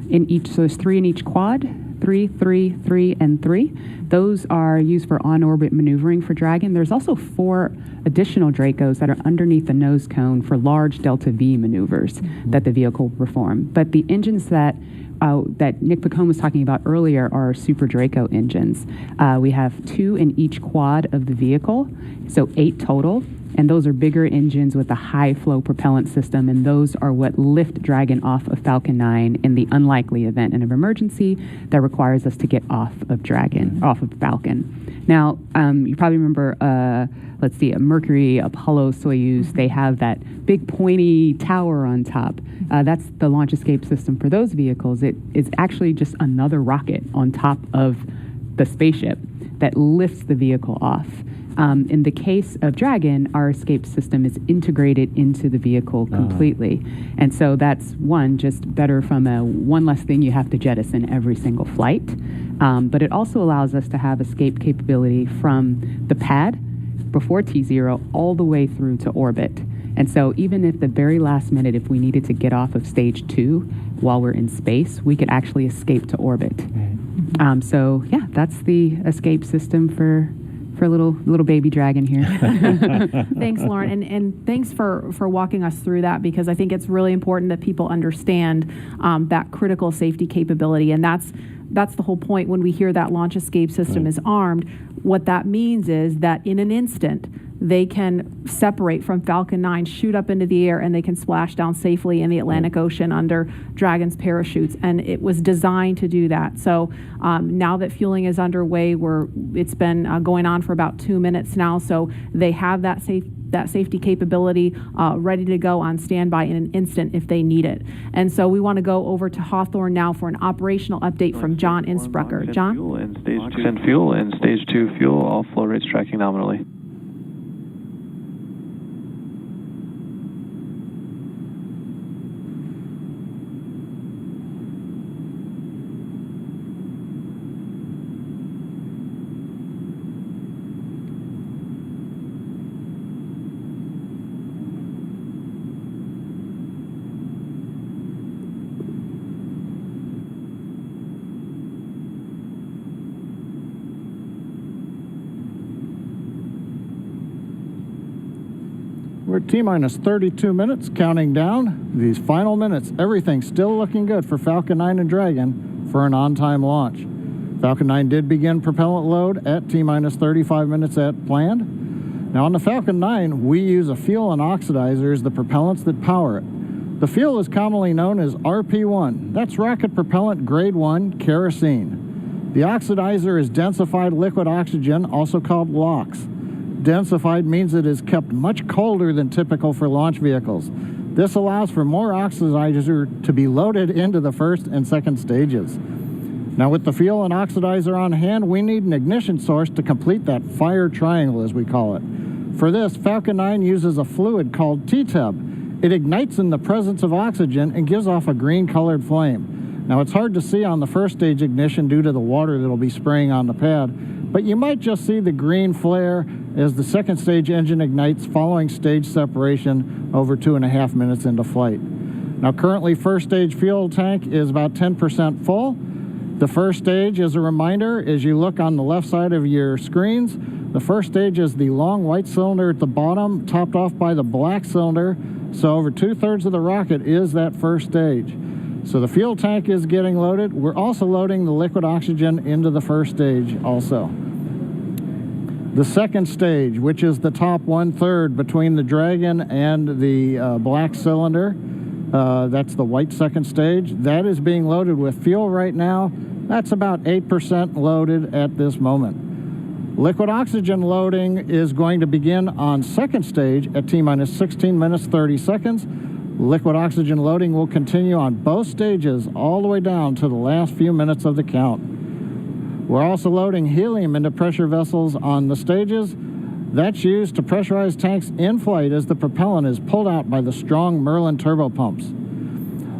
in each. So there's 3 in each quad, 3, 3, 3, and 3. Those are used for on-orbit maneuvering for Dragon. There's also 4 additional Dracos that are underneath the nose cone for large Delta V maneuvers that the vehicle will perform. But the engines that Nick Picone was talking about earlier are Super Draco engines. We have 2 in each quad of the vehicle, so 8 total. And those are bigger engines with a high flow propellant system, and those are what lift Dragon off of Falcon 9 in the unlikely event of emergency that requires us to get off of Dragon, off of Falcon. Now, you probably remember, let's see, a Mercury, Apollo, Soyuz, they have that big pointy tower on top. That's the launch escape system for those vehicles. It is actually just another rocket on top of the spaceship that lifts the vehicle off. In the case of Dragon, our escape system is integrated into the vehicle completely. And so that's just better from one less thing you have to jettison every single flight. But it also allows us to have escape capability from the pad before T0 all the way through to orbit. And so even if the very last minute, if we needed to get off of stage 2 while we're in space, we could actually escape to orbit. So yeah, that's the escape system for little baby Dragon here. Thanks, Lauren, and thanks for walking us through that, because I think it's really important that people understand that critical safety capability, and that's the whole point when we hear that launch escape system is armed. What that means is that in an instant, they can separate from Falcon 9, shoot up into the air, and they can splash down safely in the Atlantic Ocean under Dragon's parachutes. And it was designed to do that. So now that fueling is underway, it's been going on for about 2 minutes now. So they have that safety capability ready to go on standby in an instant if they need it. And so we want to go over to Hawthorne now for an operational update from John Innsbrucker. John? Fuel and stage 2 fuel, all flow rates tracking nominally. We're T-minus 32 minutes, counting down these final minutes. Everything's still looking good for Falcon 9 and Dragon for an on-time launch. Falcon 9 did begin propellant load at T-minus 35 minutes at planned. Now on the Falcon 9, we use a fuel and oxidizer as the propellants that power it. The fuel is commonly known as RP1. That's rocket propellant grade 1 kerosene. The oxidizer is densified liquid oxygen, also called LOX. Densified means it is kept much colder than typical for launch vehicles. This allows for more oxidizer to be loaded into the first and second stages. Now with the fuel and oxidizer on hand, we need an ignition source to complete that fire triangle, as we call it. For this, Falcon 9 uses a fluid called TTEB. It ignites in the presence of oxygen and gives off a green-colored flame. Now it's hard to see on the first stage ignition due to the water that'll be spraying on the pad, but you might just see the green flare as the second stage engine ignites following stage separation over 2.5 minutes into flight. Now currently first stage fuel tank is about 10% full. The first stage, as a reminder, as you look on the left side of your screens, The first stage is the long white cylinder at the bottom, topped off by the black cylinder. So over 2/3 of the rocket is that first stage. So the fuel tank is getting loaded. We're also loading the liquid oxygen into the first stage also. The second stage, which is the top 1/3 between the Dragon and the black cylinder, that's the white second stage. That is being loaded with fuel right now. That's about 8% loaded at this moment. Liquid oxygen loading is going to begin on second stage at T-minus 16 minutes 30 seconds. Liquid oxygen loading will continue on both stages all the way down to the last few minutes of the count. We're also loading helium into pressure vessels on the stages. That's used to pressurize tanks in flight as the propellant is pulled out by the strong Merlin turbopumps.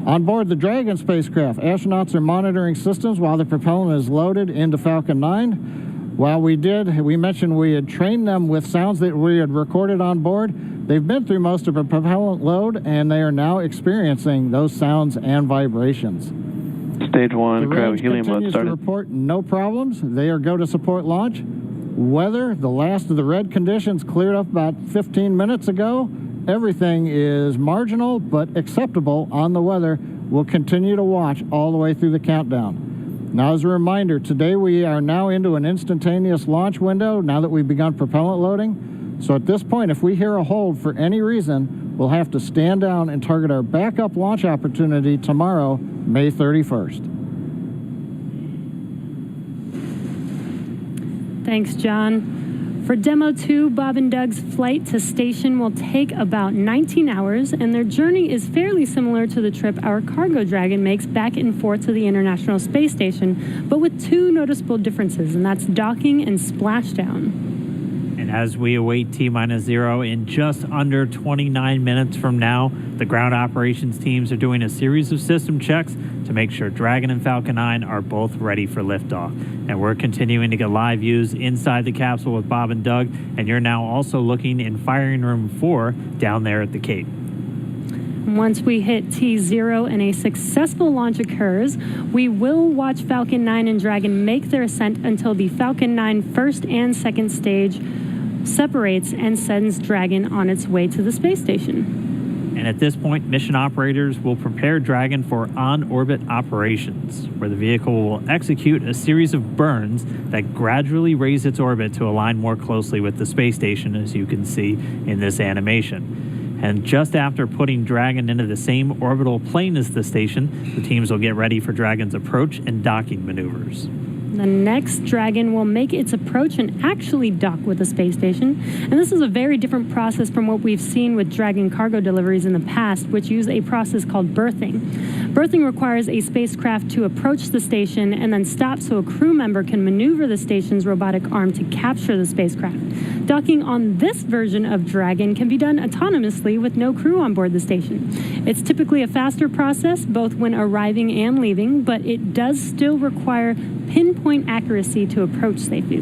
On board the Dragon spacecraft, astronauts are monitoring systems while the propellant is loaded into Falcon 9. While we mentioned we had trained them with sounds that we had recorded on board. They've been through most of a propellant load, and they are now experiencing those sounds and vibrations. Stage 1, cryo helium load continues to started. report no problems. They are go to support launch. Weather, the last of the red conditions cleared up about 15 minutes ago. Everything is marginal but acceptable on the weather. We'll continue to watch all the way through the countdown. Now, as a reminder, today we are now into an instantaneous launch window now that we've begun propellant loading. So at this point, if we hear a hold for any reason, we'll have to stand down and target our backup launch opportunity tomorrow, May 31st. Thanks, John. For Demo 2, Bob and Doug's flight to station will take about 19 hours, and their journey is fairly similar to the trip our Cargo Dragon makes back and forth to the International Space Station, but with two noticeable differences, and that's docking and splashdown. And as we await T-minus 0 in just under 29 minutes from now, the ground operations teams are doing a series of system checks to make sure Dragon and Falcon 9 are both ready for liftoff. And we're continuing to get live views inside the capsule with Bob and Doug, and you're now also looking in firing room 4 down there at the Cape. Once we hit T0 and a successful launch occurs, we will watch Falcon 9 and Dragon make their ascent until the Falcon 9 first and second stage separates and sends Dragon on its way to the space station. And at this point, mission operators will prepare Dragon for on-orbit operations, where the vehicle will execute a series of burns that gradually raise its orbit to align more closely with the space station, as you can see in this animation. And just after putting Dragon into the same orbital plane as the station, the teams will get ready for Dragon's approach and docking maneuvers. The next Dragon will make its approach and actually dock with the space station. And this is a very different process from what we've seen with Dragon cargo deliveries in the past, which use a process called berthing. Berthing requires a spacecraft to approach the station and then stop so a crew member can maneuver the station's robotic arm to capture the spacecraft. Docking on this version of Dragon can be done autonomously with no crew on board the station. It's typically a faster process, both when arriving and leaving, but it does still require pinpoint accuracy to approach safely.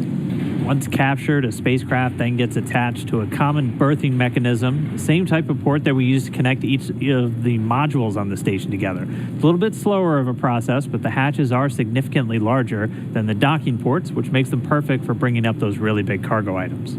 Once captured, a spacecraft then gets attached to a common berthing mechanism, the same type of port that we use to connect each of the modules on the station together. It's a little bit slower of a process, but the hatches are significantly larger than the docking ports, which makes them perfect for bringing up those really big cargo items.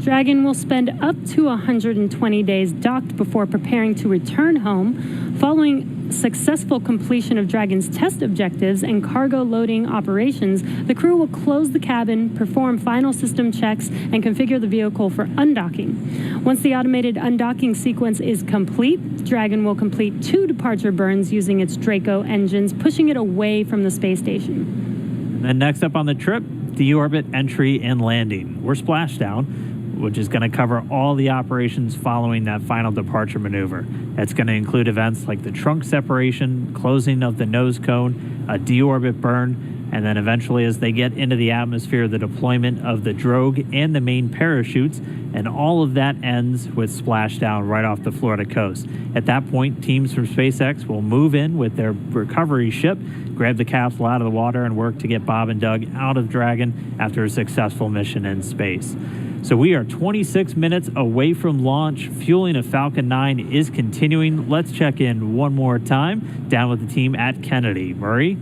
Dragon will spend up to 120 days docked before preparing to return home. Following successful completion of Dragon's test objectives and cargo loading operations, the crew will close the cabin, perform final system checks, and configure the vehicle for undocking. Once the automated undocking sequence is complete, Dragon will complete 2 departure burns using its Draco engines, pushing it away from the space station. And then next up on the trip, deorbit entry and landing, or splashdown, which is going to cover all the operations following that final departure maneuver. It's going to include events like the trunk separation, closing of the nose cone, a deorbit burn, and then eventually as they get into the atmosphere, the deployment of the drogue and the main parachutes, and all of that ends with splashdown right off the Florida coast. At that point, teams from SpaceX will move in with their recovery ship, grab the capsule out of the water, and work to get Bob and Doug out of Dragon after a successful mission in space. So we are 26 minutes away from launch. Fueling of Falcon 9 is continuing. Let's check in one more time down with the team at Kennedy. Murray?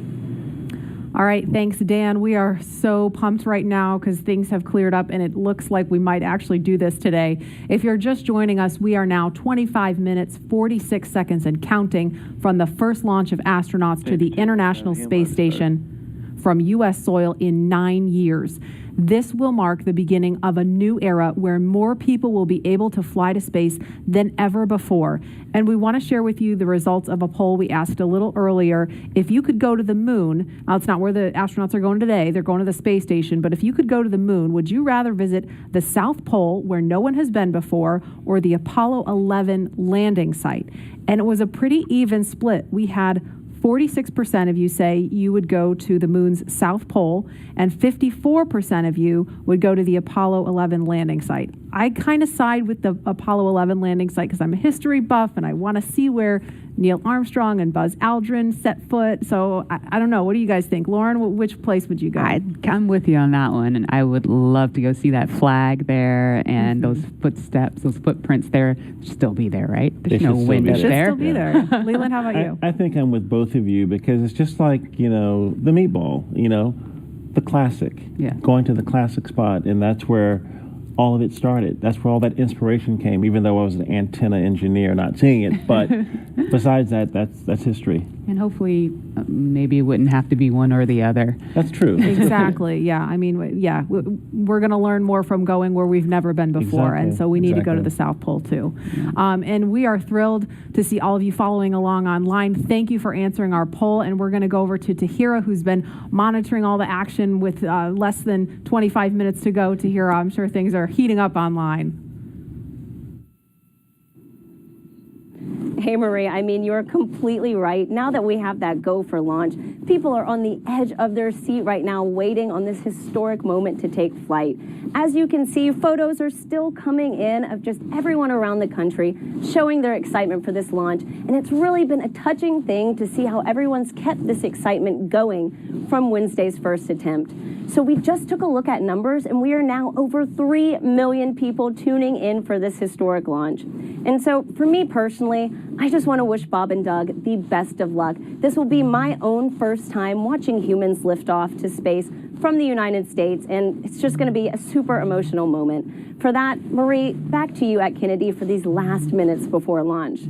All right, thanks, Dan. We are so pumped right now because things have cleared up and it looks like we might actually do this today. If you're just joining us, we are now 25 minutes, 46 seconds and counting from the first launch of astronauts to the International Space Station from U.S. soil in 9 years. This will mark the beginning of a new era where more people will be able to fly to space than ever before. And we want to share with you the results of a poll we asked a little earlier. If you could go to the moon, now it's not where the astronauts are going today, they're going to the space station, but if you could go to the moon, would you rather visit the South Pole where no one has been before or the Apollo 11 landing site? And it was a pretty even split. We had 46% of you say you would go to the moon's South Pole, and 54% of you would go to the Apollo 11 landing site. I kind of side with the Apollo 11 landing site because I'm a history buff and I want to see where Neil Armstrong and Buzz Aldrin set foot. So I don't know. What do you guys think? Lauren, which place would you go? I'm with you on that one. And I would love to go see that flag there and those footsteps, those footprints there. Still be there, right? There's no window there. Should still be there. Leland, how about you? I think I'm with both of you because it's just like, the meatball, the classic. Yeah. Going to the classic spot, and that's where all of it started. That's where all that inspiration came, even though I was an antenna engineer not seeing it. But besides that, that's history. And hopefully maybe it wouldn't have to be one or the other. That's true. Exactly. Yeah. I mean, yeah, we're going to learn more from going where we've never been before. Exactly. And so we need to go to the South Pole too. Yeah. And we are thrilled to see all of you following along online. Thank you for answering our poll. And we're going to go over to Tahira, who's been monitoring all the action with less than 25 minutes to go. Tahira, I'm sure things are heating up online. Hey, Marie, I mean, you're completely right. Now that we have that go for launch, people are on the edge of their seat right now waiting on this historic moment to take flight. As you can see, photos are still coming in of just everyone around the country showing their excitement for this launch. And it's really been a touching thing to see how everyone's kept this excitement going from Wednesday's first attempt. So we just took a look at numbers, and we are now over 3 million people tuning in for this historic launch. And so for me personally, I just want to wish Bob and Doug the best of luck. This will be my own first time watching humans lift off to space from the United States, and it's just going to be a super emotional moment. For that, Marie, back to you at Kennedy for these last minutes before launch.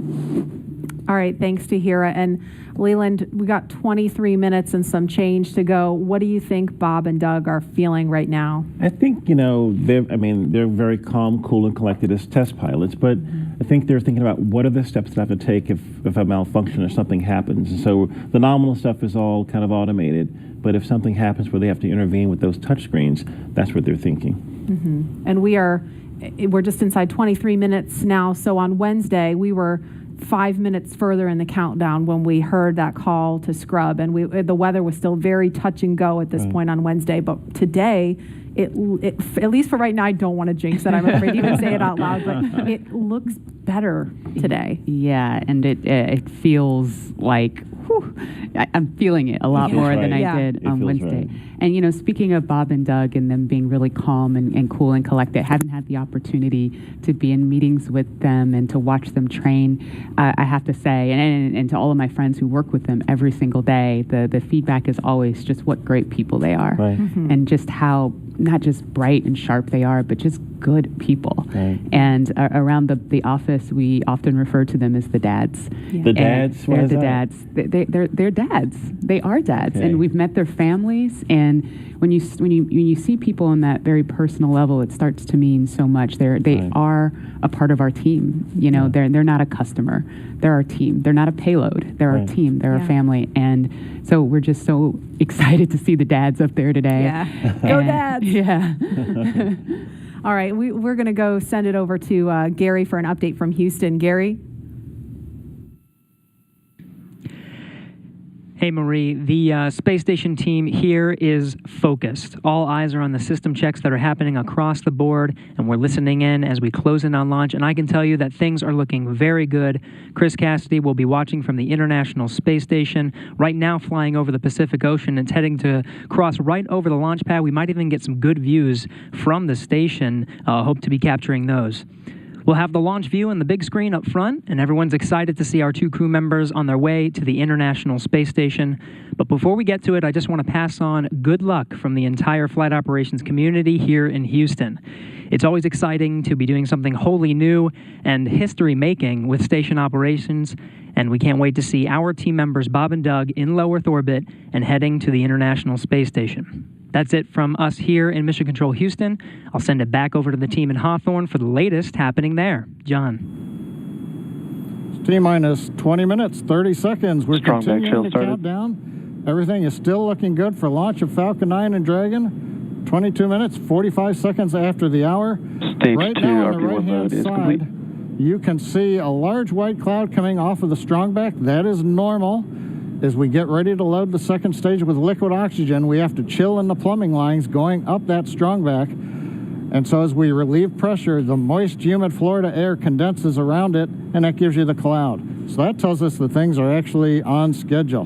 All right, thanks, Tahira. And Leland, we got 23 minutes and some change to go. What do you think Bob and Doug are feeling right now? I think, they're very calm, cool, and collected as test pilots, but I think they're thinking about what are the steps that I have to take if a malfunction or something happens. And so the nominal stuff is all kind of automated, but if something happens where they have to intervene with those touch screens, that's what they're thinking. Mm-hmm. And we're just inside 23 minutes now. So on Wednesday, we were 5 minutes further in the countdown when we heard that call to scrub, and the weather was still very touch and go at this point on Wednesday. But today, it at least for right now, I don't want to jinx it. I'm afraid to even say it out loud, but it looks better today. Yeah, and it feels like I'm feeling it a lot more than I did on Wednesday. Right. And, speaking of Bob and Doug and them being really calm and cool and collected, haven't had the opportunity to be in meetings with them and to watch them train. I have to say, and to all of my friends who work with them every single day, the feedback is always just what great people they are. Right. Mm-hmm. And just how not just bright and sharp they are, but just good people. Right. And around the office, we often refer to them as the dads. Yeah. The dads? They're the dads. They're dads. They are dads. Okay. And we've met their families. And when you see people on that very personal level, it starts to mean so much. They are a part of our team. They're not a customer. They're our team. They're not a payload. They're our team. They're our family. And so we're just so excited to see the dads up there today. Yeah. Go dads. Yeah. All right, we're going to go send it over to Gary for an update from Houston. Gary? Hey, Marie, the space station team here is focused. All eyes are on the system checks that are happening across the board, and we're listening in as we close in on launch, and I can tell you that things are looking very good. Chris Cassidy will be watching from the International Space Station, right now flying over the Pacific Ocean. It's heading to cross right over the launch pad. We might even get some good views from the station. Hope to be capturing those. We'll have the launch view and the big screen up front, and everyone's excited to see our 2 crew members on their way to the International Space Station. But before we get to it, I just want to pass on good luck from the entire flight operations community here in Houston. It's always exciting to be doing something wholly new and history-making with station operations, and we can't wait to see our team members Bob and Doug in low Earth orbit and heading to the International Space Station. That's it from us here in Mission Control Houston. I'll send it back over to the team in Hawthorne for the latest happening there. John. T-minus 20 minutes, 30 seconds. We're Strong continuing the started. countdown. Everything is still looking good for launch of Falcon 9 and Dragon. 22 minutes, 45 seconds after the hour. Stage right 2 now on the RP1 right-hand load is complete. side, you can see a large white cloud coming off of the strongback. That is normal. As we get ready to load the second stage with liquid oxygen, we have to chill in the plumbing lines going up that strongback. And so as we relieve pressure, the moist, humid Florida air condenses around it, and that gives you the cloud. So that tells us that things are actually on schedule.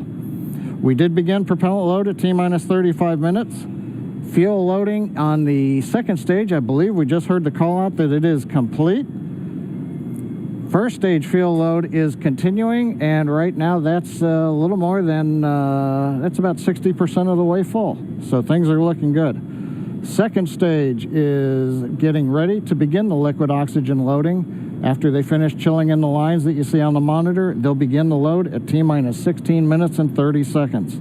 We did begin propellant load at T-minus 35 minutes. Fuel loading on the second stage, I believe we just heard the call out that it is complete. First stage fuel load is continuing, and right now that's a little more than, that's about 60% of the way full. So things are looking good. Second stage is getting ready to begin the liquid oxygen loading. After they finish chilling in the lines that you see on the monitor, they'll begin the load at T-minus 16 minutes and 30 seconds.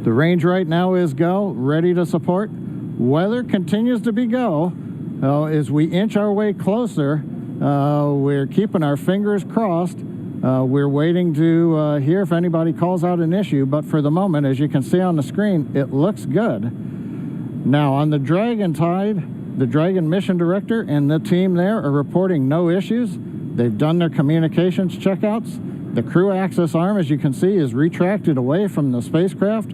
The range right now is go, ready to support. Weather continues to be go. As we inch our way closer, we're keeping our fingers crossed. We're waiting to hear if anybody calls out an issue, but for the moment, as you can see on the screen, it looks good. Now, on the Dragon side, the Dragon mission director and the team there are reporting no issues. They've done their communications checkouts. The crew access arm, as you can see, is retracted away from the spacecraft.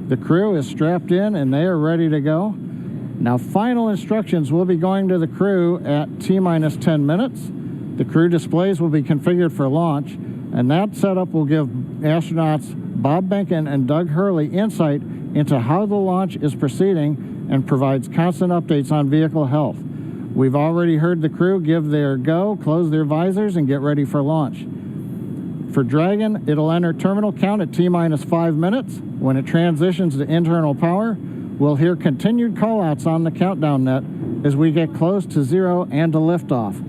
The crew is strapped in and they are ready to go. Now, final instructions will be going to the crew at T-minus 10 minutes. The crew displays will be configured for launch, and that setup will give astronauts Bob Behnken and Doug Hurley insight into how the launch is proceeding and provides constant updates on vehicle health. We've already heard the crew give their go, close their visors, and get ready for launch. For Dragon, it'll enter terminal count at T-minus 5 minutes. When it transitions to internal power, we'll hear continued callouts on the countdown net as we get close to 0 and to liftoff.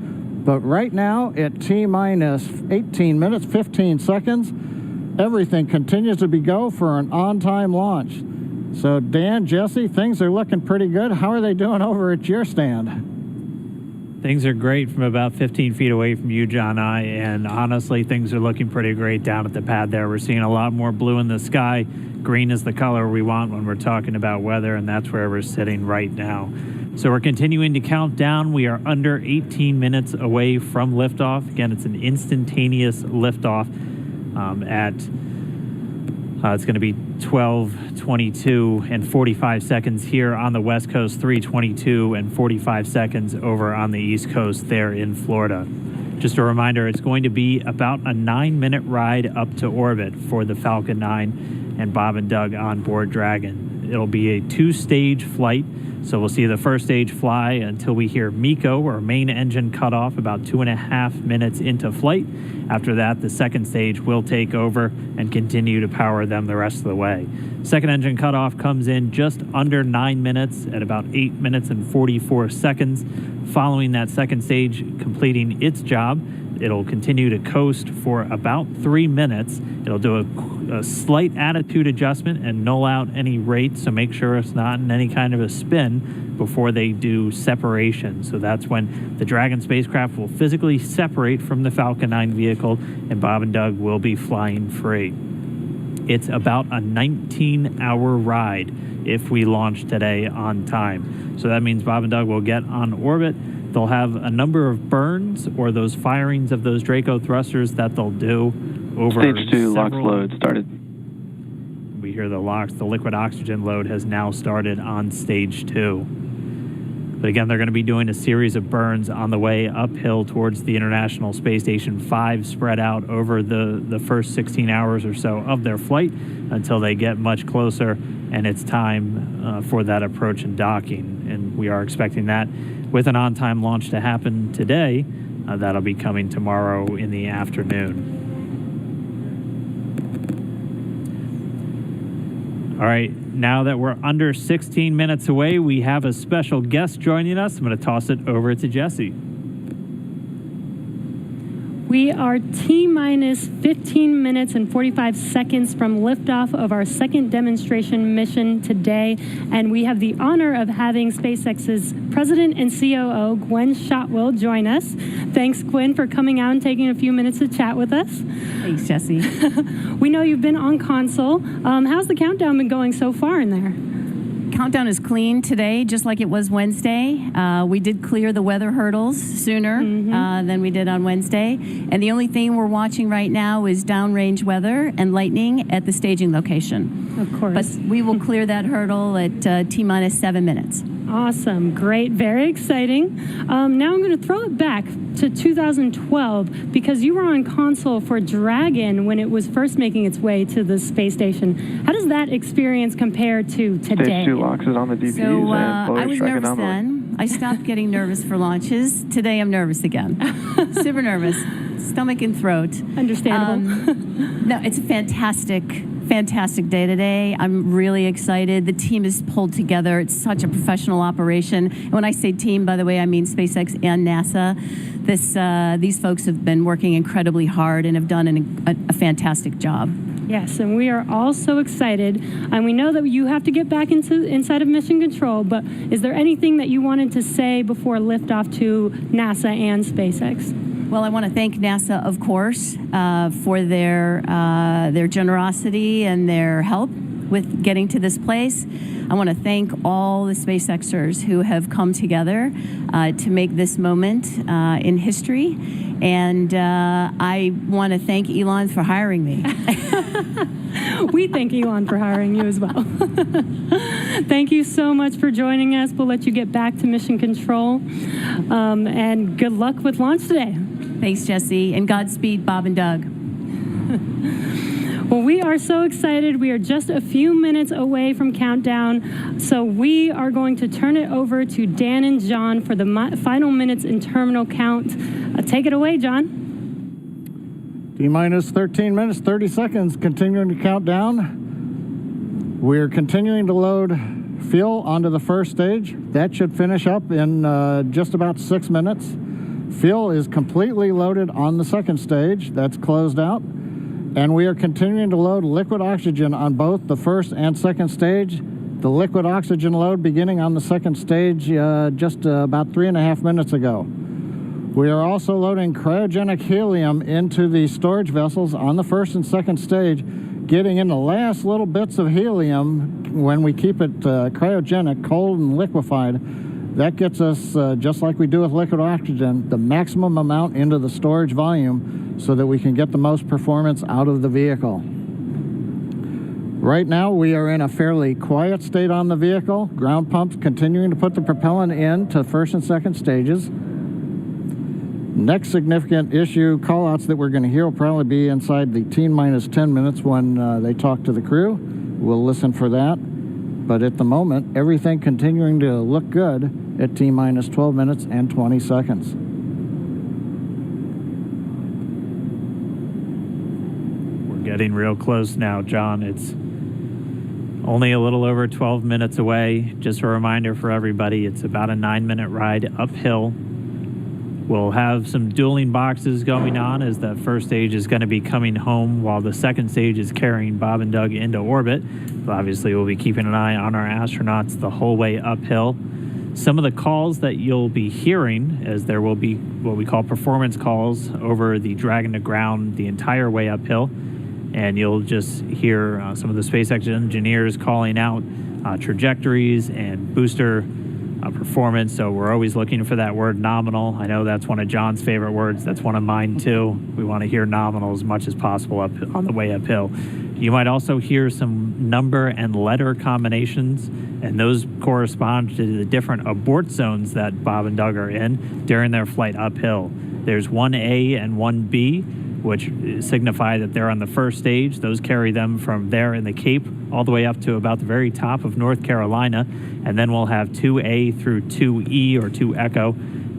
But right now, at T-minus 18 minutes, 15 seconds, everything continues to be go for an on-time launch. So Dan, Jesse, things are looking pretty good. How are they doing over at your stand? Things are great from about 15 feet away from you, John, and honestly, things are looking pretty great down at the pad there. We're seeing a lot more blue in the sky. Green is the color we want when we're talking about weather, and that's where we're sitting right now. So we're continuing to count down. We are under 18 minutes away from liftoff. Again, it's an instantaneous liftoff it's going to be 12:22 and 45 seconds here on the West Coast, 3:22 and 45 seconds over on the East Coast there in Florida. Just a reminder, it's going to be about a 9-minute ride up to orbit for the Falcon 9 and Bob and Doug on board Dragon. It'll be a 2-stage flight, so we'll see the first stage fly until we hear MECO, or main engine cutoff, about 2.5 minutes into flight. After that, the second stage will take over and continue to power them the rest of the way. Second engine cutoff comes in just under 9 minutes at about 8 minutes and 44 seconds. Following that second stage completing its job, it'll continue to coast for about 3 minutes. It'll do a slight attitude adjustment and null out any rate, so make sure it's not in any kind of a spin before they do separation. So that's when the Dragon spacecraft will physically separate from the Falcon 9 vehicle, and Bob and Doug will be flying free. It's about a 19-hour ride if we launch today on time. So that means Bob and Doug will get on orbit. They'll have a number of burns, or those firings of those Draco thrusters that they'll do over Stage 2 LOX load started. We hear the LOX. The liquid oxygen load has now started on stage 2. But again, they're going to be doing a series of burns on the way uphill towards the International Space Station, 5 spread out over the first 16 hours or so of their flight until they get much closer and it's time for that approach and docking. And we are expecting that with an on-time launch to happen today. That'll be coming tomorrow in the afternoon. All right, now that we're under 16 minutes away, we have a special guest joining us. I'm going to toss it over to Jesse. We are T-minus 15 minutes and 45 seconds from liftoff of our second demonstration mission today, and we have the honor of having SpaceX's President and COO, Gwen Shotwell, join us. Thanks, Gwen, for coming out and taking a few minutes to chat with us. Thanks, Jesse. We know you've been on console. How's the countdown been going so far in there? Countdown is clean today, just like it was Wednesday. We did clear the weather hurdles sooner than we did on Wednesday. And the only thing we're watching right now is downrange weather and lightning at the staging location. Of course. But we will clear that hurdle at T-minus 7 minutes. Awesome. Great. Very exciting. Now I'm going to throw it back to 2012 because you were on console for Dragon when it was first making its way to the space station. How does that experience compare to today? Stage 2 locks is on the DPUs So and I was nervous then. I stopped getting nervous for launches. Today I'm nervous again. Super nervous. Stomach and throat. Understandable. No, it's a fantastic day today. I'm really excited. The team is pulled together. It's such a professional operation. And when I say team, by the way, I mean SpaceX and NASA. These folks have been working incredibly hard and have done a fantastic job. Yes, and we are all so excited. And we know that you have to get back inside of Mission Control, but is there anything that you wanted to say before liftoff to NASA and SpaceX? Well, I want to thank NASA, of course, for their generosity and their help with getting to this place. I want to thank all the SpaceXers who have come together to make this moment in history. And I want to thank Elon for hiring me. We thank Elon for hiring you as well. Thank you so much for joining us. We'll let you get back to Mission Control. And good luck with launch today. Thanks, Jesse. And Godspeed, Bob and Doug. Well, we are so excited. We are just a few minutes away from countdown. So we are going to turn it over to Dan and John for the final minutes in terminal count. Take it away, John. T-minus 13 minutes, 30 seconds, continuing to count down. We're continuing to load fuel onto the first stage. That should finish up in just about 6 minutes. Fuel is completely loaded on the second stage. That's closed out. And we are continuing to load liquid oxygen on both the first and second stage. The liquid oxygen load beginning on the second stage just about 3.5 minutes ago. We are also loading cryogenic helium into the storage vessels on the first and second stage, getting in the last little bits of helium when we keep it cryogenic, cold and liquefied. That gets us, just like we do with liquid oxygen, the maximum amount into the storage volume so that we can get the most performance out of the vehicle. Right now, we are in a fairly quiet state on the vehicle. Ground pumps continuing to put the propellant in to first and second stages. Next significant issue callouts that we're going to hear will probably be inside the T-minus 10 minutes when they talk to the crew. We'll listen for that. But at the moment, everything continuing to look good at T-minus 12 minutes and 20 seconds. We're getting real close now, John. It's only a little over 12 minutes away. Just a reminder for everybody, it's about a 9-minute ride uphill. We'll have some dueling boxes going on as that first stage is going to be coming home while the second stage is carrying Bob and Doug into orbit. But obviously, we'll be keeping an eye on our astronauts the whole way uphill. Some of the calls that you'll be hearing, as there will be what we call performance calls over the Dragon to ground the entire way uphill. And you'll just hear some of the SpaceX engineers calling out trajectories and booster performance. So we're always looking for that word nominal. I know that's one of John's favorite words. That's one of mine too. We want to hear nominal as much as possible up on the way uphill. You might also hear some number and letter combinations, and those correspond to the different abort zones that Bob and Doug are in during their flight uphill. There's 1A and 1B, which signify that they're on the first stage. Those carry them from there in the Cape all the way up to about the very top of North Carolina. And then we'll have 2A through 2E or 2 Echo,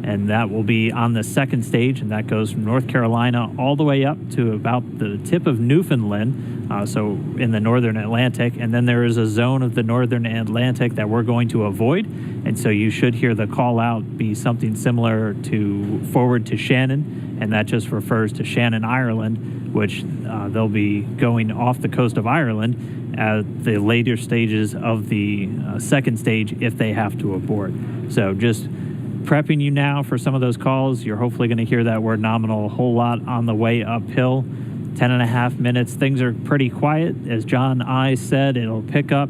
and that will be on the second stage, and that goes from North Carolina all the way up to about the tip of Newfoundland, so in the northern Atlantic. And then there is a zone of the northern Atlantic that we're going to avoid, and so you should hear the call out be something similar to forward to Shannon, and that just refers to Shannon, Ireland, which they'll be going off the coast of Ireland at the later stages of the second stage if they have to abort. So just prepping you now for some of those calls. You're hopefully going to hear that word nominal a whole lot on the way uphill. 10.5 minutes. Things are pretty quiet. As John I said, it'll pick up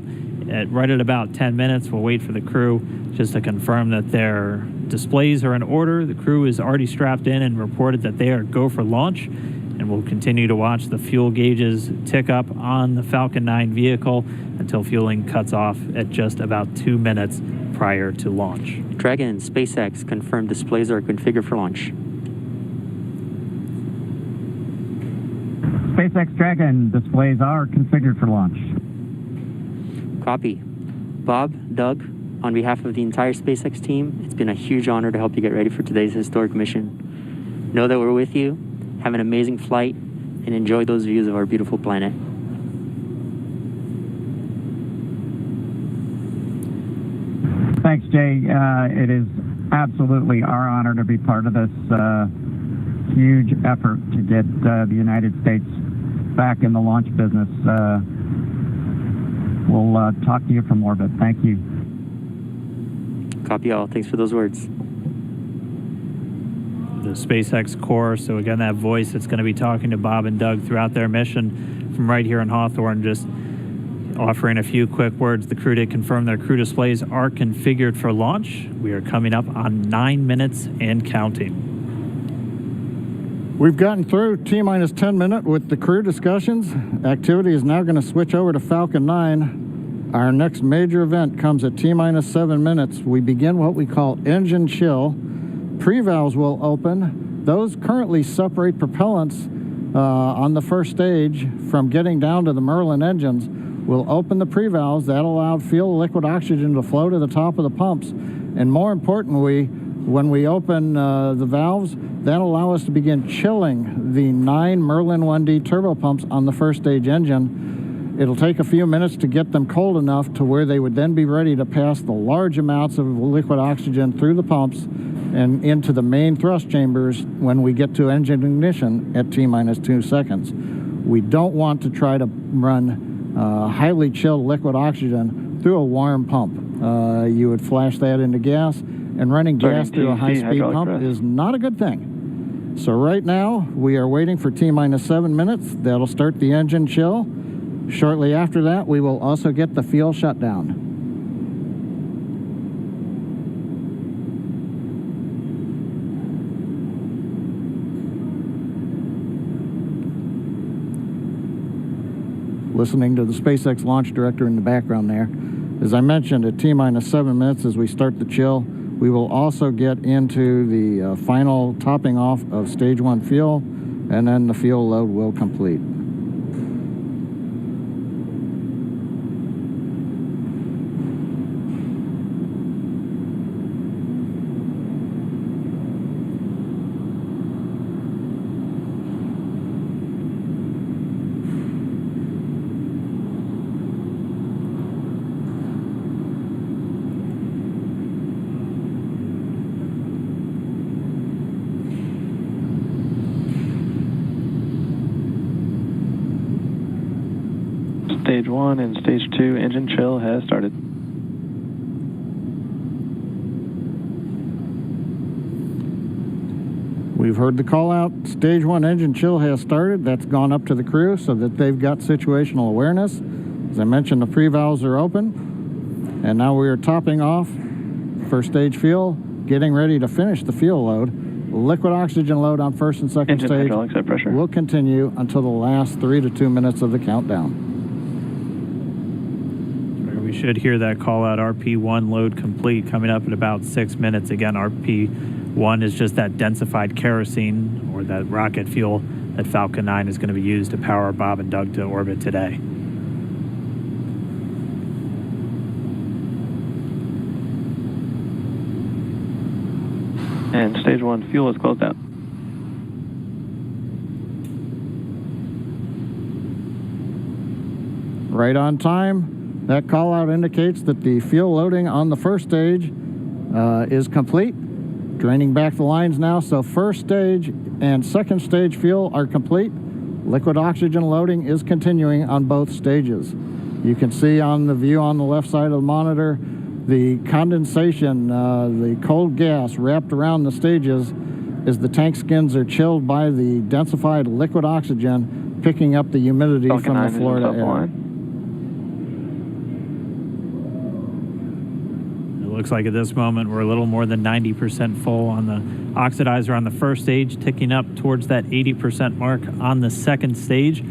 right at about 10 minutes. We'll wait for the crew just to confirm that their displays are in order. The crew is already strapped in and reported that they are go for launch. And we'll continue to watch the fuel gauges tick up on the Falcon 9 vehicle until fueling cuts off at just about 2 minutes prior to launch. Dragon, SpaceX confirmed displays are configured for launch. SpaceX Dragon displays are configured for launch. Copy. Bob, Doug, on behalf of the entire SpaceX team, it's been a huge honor to help you get ready for today's historic mission. Know that we're with you. Have an amazing flight and enjoy those views of our beautiful planet. Thanks, Jay. It is absolutely our honor to be part of this huge effort to get the United States back in the launch business. We'll talk to you from orbit. Thank you. Copy all. Thanks for those words. The SpaceX Corps, so again, that voice that's going to be talking to Bob and Doug throughout their mission from right here in Hawthorne, just offering a few quick words. The crew did confirm their crew displays are configured for launch. We are coming up on 9 minutes and counting. We've gotten through T-minus 10 minute with the crew discussions. Activity is now going to switch over to Falcon 9. Our next major event comes at T-minus 7 minutes. We begin what we call engine chill. Pre-valves will open. Those currently separate propellants on the first stage from getting down to the Merlin engines. We'll open the pre-valves. That allowed fuel liquid oxygen to flow to the top of the pumps. And more importantly, when we open the valves, that'll allow us to begin chilling the 9 Merlin 1D turbopumps on the first stage engine. It'll take a few minutes to get them cold enough to where they would then be ready to pass the large amounts of liquid oxygen through the pumps and into the main thrust chambers when we get to engine ignition at T-minus 2 seconds. We don't want to try to run highly chilled liquid oxygen through a warm pump. You would flash that into gas, and running gas through a high-speed pump is not a good thing. So right now, we are waiting for T-minus 7 minutes. That'll start the engine chill. Shortly after that, we will also get the fuel shutdown. Listening to the SpaceX launch director in the background there. As I mentioned, at T-minus 7 minutes as we start the chill, we will also get into the final topping off of stage 1 fuel, and then the fuel load will complete. Stage 1 and Stage 2 engine chill has started. We've heard the call out. Stage 1 engine chill has started. That's gone up to the crew so that they've got situational awareness. As I mentioned, the pre-valves are open. And now we are topping off First stage fuel, getting ready to finish the fuel load. Liquid oxygen load on first and second Engine stage hydraulics at pressure. will continue until the last 3 to 2 minutes of the countdown. We should hear that call out RP1 load complete coming up in about 6 minutes. Again, RP1 is just that densified kerosene or that rocket fuel that Falcon 9 is going to be used to power Bob and Doug to orbit today. And stage 1 fuel is closed out. Right on time. That call out indicates that the fuel loading on the first stage is complete. Draining back the lines now, so first stage and second stage fuel are complete. Liquid oxygen loading is continuing on both stages. You can see on the view on the left side of the monitor the condensation, the cold gas wrapped around the stages as the tank skins are chilled by the densified liquid oxygen, picking up the humidity Falcon from the 9 Florida is air. line. It looks like at this moment we're a little more than 90% full on the oxidizer on the first stage, ticking up towards that 80% mark on the second stage.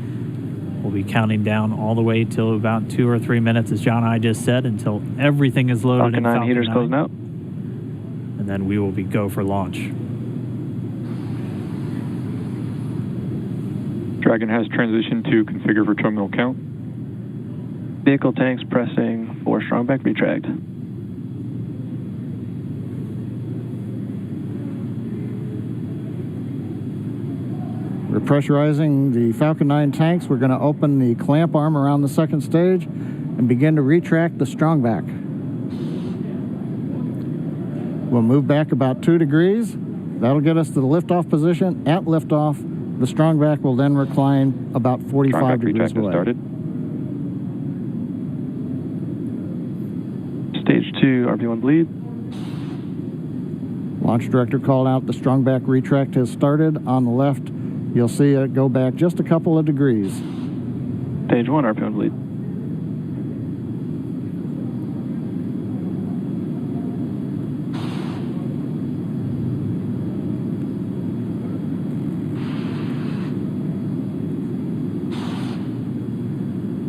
We'll be counting down all the way till about 2 or 3 minutes, as John and I just said, until everything is loaded Falcon in 9 Falcon heaters 9. closing out. And then we will be go for launch. Dragon has transitioned to configure for terminal count. Vehicle tanks pressing for strongback retract. We're pressurizing the Falcon 9 tanks. We're going to open the clamp arm around the second stage and begin to retract the strongback. We'll move back about 2 degrees. That'll get us to the liftoff position. At liftoff, the strongback will then recline about 45 degrees away. Started. Stage 2, RP1 bleed. Launch director called out the strongback retract has started. On the left, you'll see it go back just a couple of degrees. Stage 1, RP1 bleed.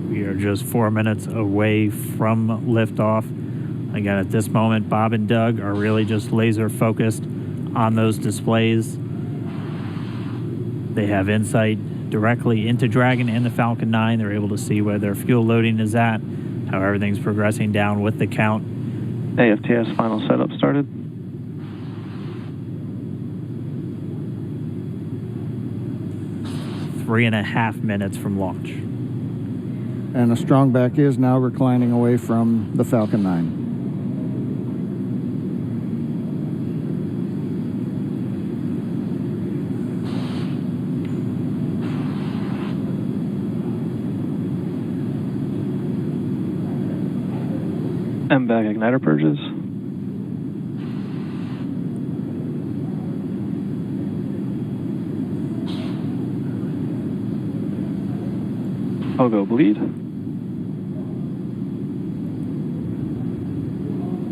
We are just 4 minutes away from liftoff. Again, at this moment, Bob and Doug are really just laser focused on those displays. They have insight directly into Dragon and the Falcon 9. They're able to see where their fuel loading is at, how everything's progressing down with the count. AFTS final setup started. Three and a half minutes from launch. And the strongback is now reclining away from the Falcon 9. MVAC igniter purges. I'll go bleed.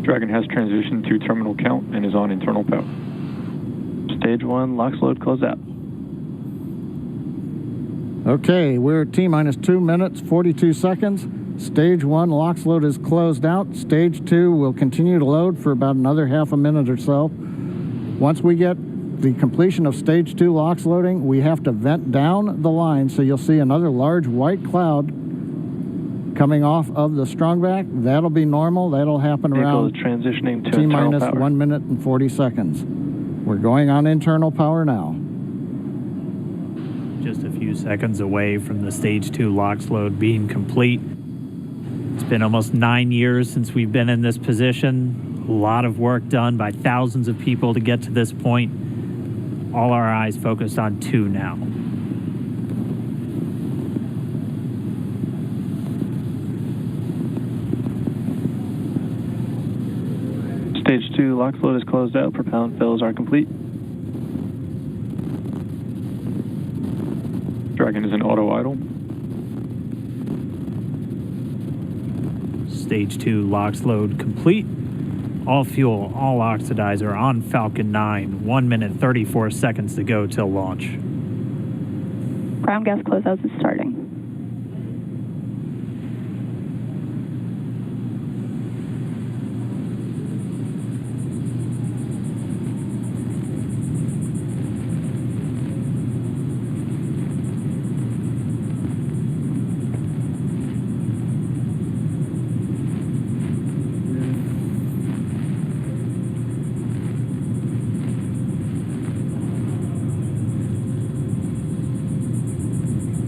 Dragon has transitioned to terminal count and is on internal power. Stage 1, LOX load closed out. Okay, we're at T-minus 2 minutes, 42 seconds. Stage 1 LOX load is closed out. Stage 2 will continue to load for about another half a minute or so. Once we get the completion of Stage 2 LOX loading, we have to vent down the line, so you'll see another large white cloud coming off of the strongback. That'll be normal. That'll happen around transitioning to T-minus internal power. 1 minute and 40 seconds. We're going on internal power now. Just a few seconds away from the Stage 2 LOX load being complete. It's been almost 9 years since we've been in this position. A lot of work done by thousands of people to get to this point. All our eyes focused on 2 now. Stage 2 LOX load is closed out. Propellant fills are complete. Dragon is in auto idle. Stage 2 LOX load complete. All fuel, all oxidizer on Falcon 9. 1 minute 34 seconds to go till launch. Ground gas closeouts is starting.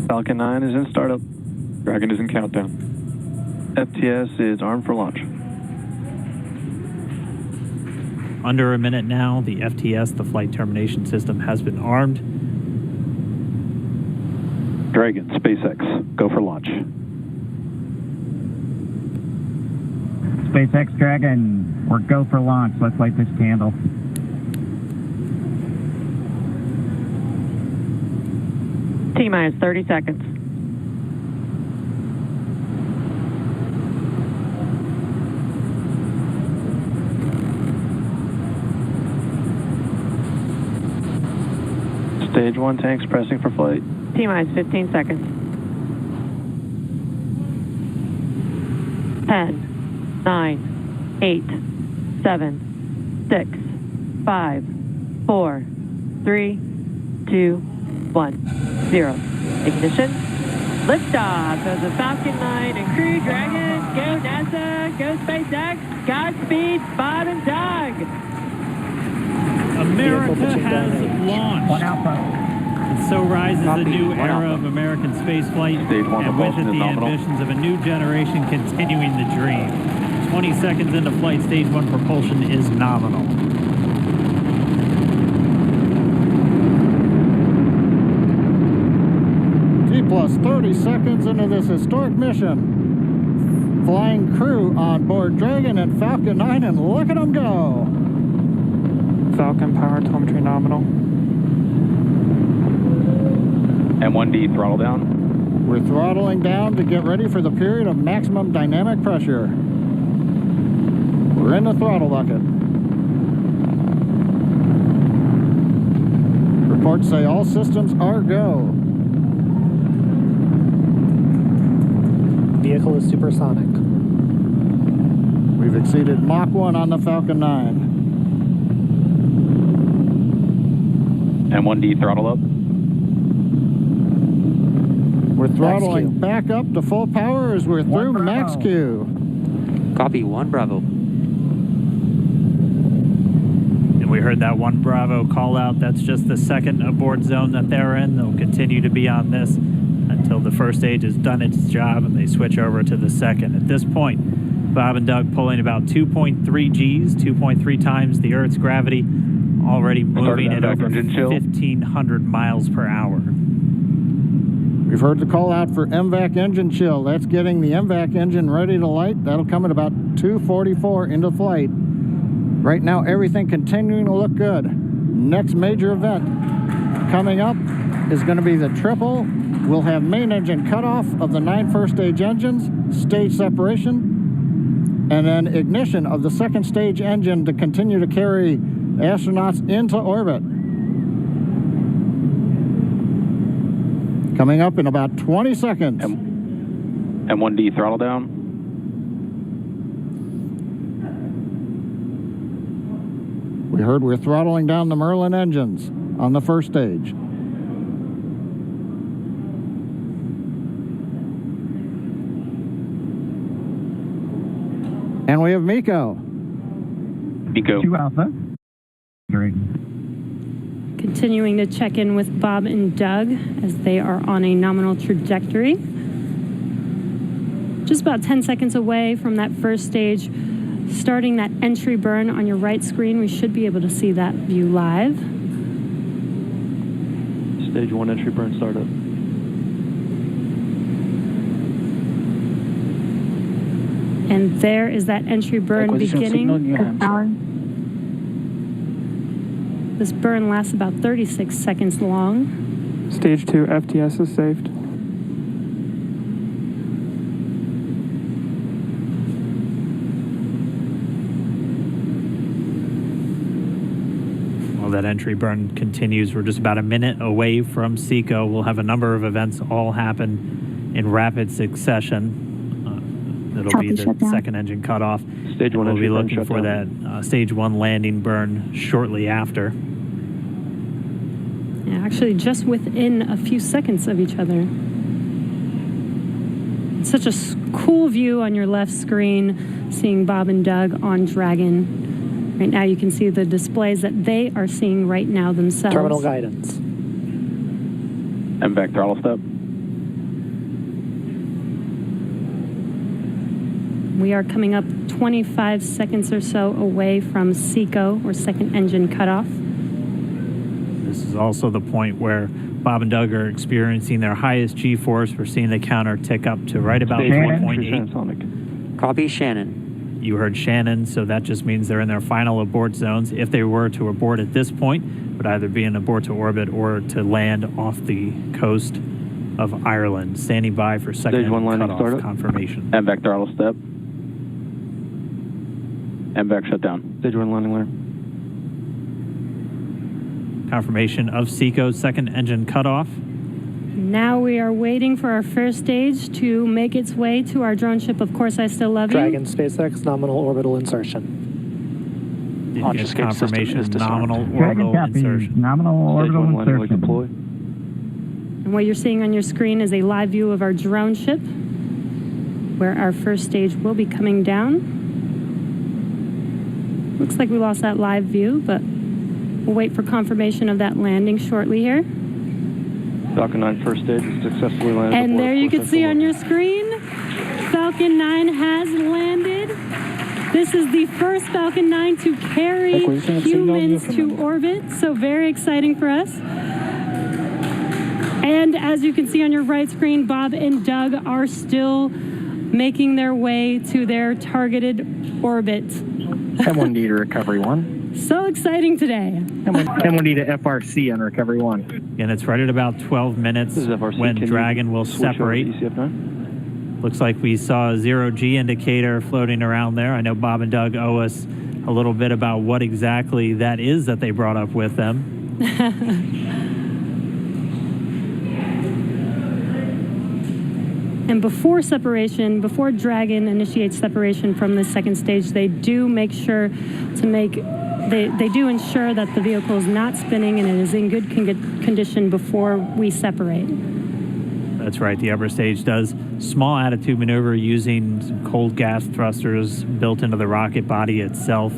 Falcon 9 is in startup. Dragon is in countdown. FTS is armed for launch. Under a minute now, the FTS, the flight termination system, has been armed. Dragon, SpaceX, go for launch. SpaceX Dragon, we're go for launch. Let's light this candle. T-minus 30 seconds. Stage 1 tanks pressing for flight. T-minus 15 seconds. 10, 9, 8, 7, 6, 5, 4, 3, 2, 1. 0. Ignition. Liftoff of the Falcon 9 and Crew Dragon. Go NASA. Go SpaceX. Godspeed, Bob and Doug. America has launched. And so rises a new era of American spaceflight, and with it the ambitions of a new generation continuing the dream. 20 seconds into flight, stage 1 propulsion is nominal. Plus 30 seconds into this historic mission. Flying crew on board Dragon and Falcon 9, and look at them go. Falcon power telemetry nominal. M1D throttle down. We're throttling down to get ready for the period of maximum dynamic pressure. We're in the throttle bucket. Reports say all systems are go. Vehicle is supersonic. We've exceeded Mach 1 on the Falcon 9. M1D throttle up. We're throttling back up to full power as we're through max Q. Copy, 1 Bravo. And we heard that 1 Bravo call out. That's just the second abort zone that they're in. They'll continue to be on this until the first stage has done its job and they switch over to the second. At this point, Bob and Doug pulling about 2.3 Gs, 2.3 times the Earth's gravity, already moving at over 1,500 miles per hour. We've heard the call out for MVAC engine chill. That's getting the MVAC engine ready to light. That'll come at about 2:44 into flight. Right now, everything continuing to look good. Next major event coming up is going to be the triple. We'll have main engine cutoff of the 9 first stage engines, stage separation, and then ignition of the second stage engine to continue to carry astronauts into orbit. Coming up in about 20 seconds. M1D throttle down. We heard we're throttling down the Merlin engines on the first stage. And we have Miko. Miko. 2 Alpha. Continuing to check in with Bob and Doug as they are on a nominal trajectory. Just about 10 seconds away from that first stage, starting that entry burn on your right screen. We should be able to see that view live. Stage 1 entry burn startup. And there is that entry burn beginning. This burn lasts about 36 seconds long. Stage 2 FTS is saved. that entry burn continues. We're just about a minute away from SECO. We'll have a number of events all happen in rapid succession. It'll be the second engine cutoff. Stage 1 we'll be looking burn for that stage 1 landing burn shortly after. Yeah, actually just within a few seconds of each other. It's such a cool view on your left screen, seeing Bob and Doug on Dragon. Right now you can see the displays that they are seeing right now themselves. Terminal guidance. MVAC throttle step. We are coming up 25 seconds or so away from SECO, or second engine cutoff. This is also the point where Bob and Doug are experiencing their highest G-force. We're seeing the counter tick up to right about 1.8. Copy, Shannon. You heard Shannon, so that just means they're in their final abort zones. If they were to abort at this point, it would either be an abort to orbit or to land off the coast of Ireland. Standing by for second Stage 1 landing cutoff startup. confirmation. MVAC throttle step. MVAC shutdown. Stage 1 landing layer. Confirmation of SECO's second engine cutoff. Now we are waiting for our first stage to make its way to our drone ship. Of course, I still love Dragon you. SpaceX nominal orbital insertion. Launch escape confirmation system is nominal disarmed. orbital insertion. Nominal orbital Stage 1 landing leg insertion. deploy. And what you're seeing on your screen is a live view of our drone ship, where our first stage will be coming down. Looks like we lost that live view, but we'll wait for confirmation of that landing shortly here. Falcon 9 first stage successfully landed. And there you can see on your screen, Falcon 9 has landed. This is the first Falcon 9 to carry humans to orbit, so very exciting for us. And as you can see on your right screen, Bob and Doug are still making their way to their targeted orbit. M1D to recovery 1. So exciting today. M1D to FRC on recovery 1. And it's right at about 12 minutes when Dragon will separate. Looks like we saw a 0G indicator floating around there. I know Bob and Doug owe us a little bit about what exactly that is that they brought up with them. And before separation, before Dragon initiates separation from the second stage, they do make sure to they do ensure that the vehicle is not spinning and it is in good condition before we separate. That's right. The upper stage does small attitude maneuver using some cold gas thrusters built into the rocket body itself.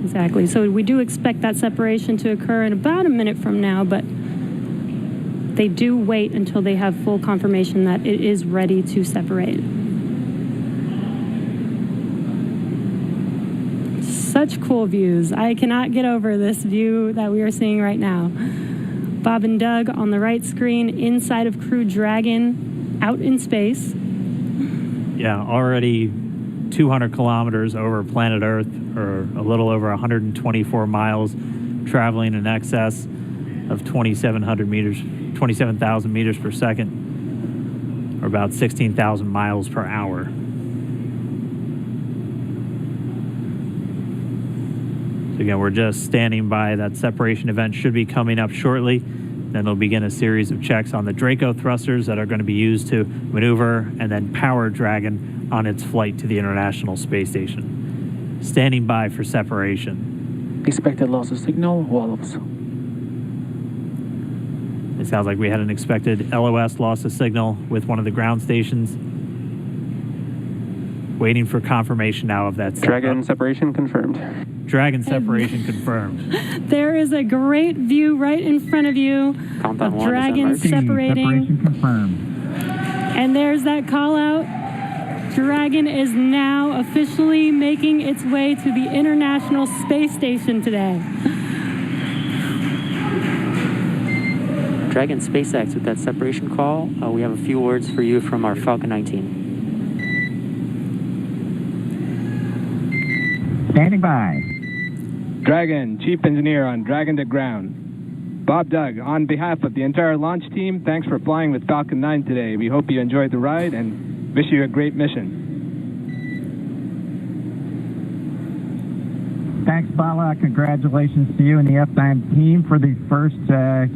Exactly. So we do expect that separation to occur in about a minute from now, but they do wait until they have full confirmation that it is ready to separate. Such cool views. I cannot get over this view that we are seeing right now. Bob and Doug on the right screen, inside of Crew Dragon, out in space. Yeah, already 200 kilometers over planet Earth, or a little over 124 miles, traveling in excess of 2,700 meters, 27,000 meters per second, or about 16,000 miles per hour. So again, we're just standing by. That separation event should be coming up shortly. Then they'll begin a series of checks on the Draco thrusters that are going to be used to maneuver and then power Dragon on its flight to the International Space Station. Standing by for separation. Expected loss of signal, wallops. It sounds like we had an expected LOS loss of signal with one of the ground stations. Waiting for confirmation now of that. Dragon separation confirmed. Dragon separation confirmed. There is a great view right in front of you of Dragon separating. Separation confirmed. And there's that call out. Dragon is now officially making its way to the International Space Station today. Dragon SpaceX, with that separation call, we have a few words for you from our Falcon 9 team. Standing by. Dragon, Chief Engineer on Dragon to Ground. Bob Doug, on behalf of the entire launch team, thanks for flying with Falcon 9 today. We hope you enjoyed the ride and wish you a great mission. Thanks, Bala. Congratulations to you and the F9 team for the first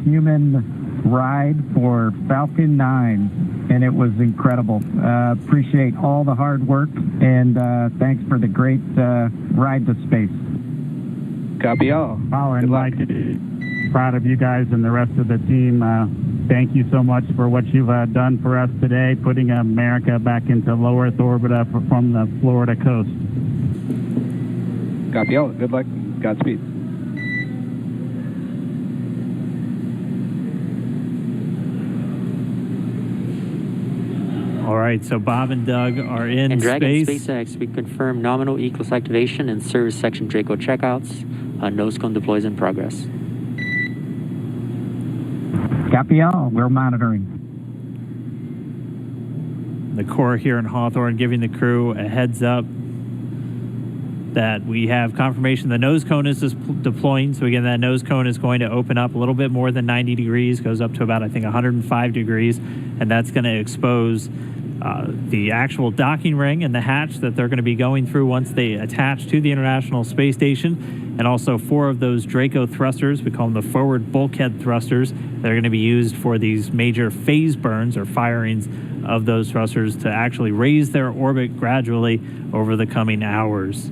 human ride for Falcon 9. And it was incredible. Appreciate all the hard work, and thanks for the great ride to space. Copy all. Oh, and Mike, proud of you guys and the rest of the team. Thank you so much for what you've done for us today, putting America back into low Earth orbit from the Florida coast. Copy all. Good luck. Godspeed. All right, so Bob and Doug are in and Dragon space. SpaceX, we confirm nominal ECLS activation and service section Draco checkouts. Nose cone deploys in progress. Copy all. We're monitoring. The Corps here in Hawthorne giving the crew a heads up that we have confirmation the nose cone is deploying. So again, that nose cone is going to open up a little bit more than 90 degrees, goes up to about, I think, 105 degrees, and that's going to expose the actual docking ring and the hatch that they're going to be going through once they attach to the International Space Station, and also 4 of those Draco thrusters, we call them the forward bulkhead thrusters, that are going to be used for these major phase burns or firings of those thrusters to actually raise their orbit gradually over the coming hours.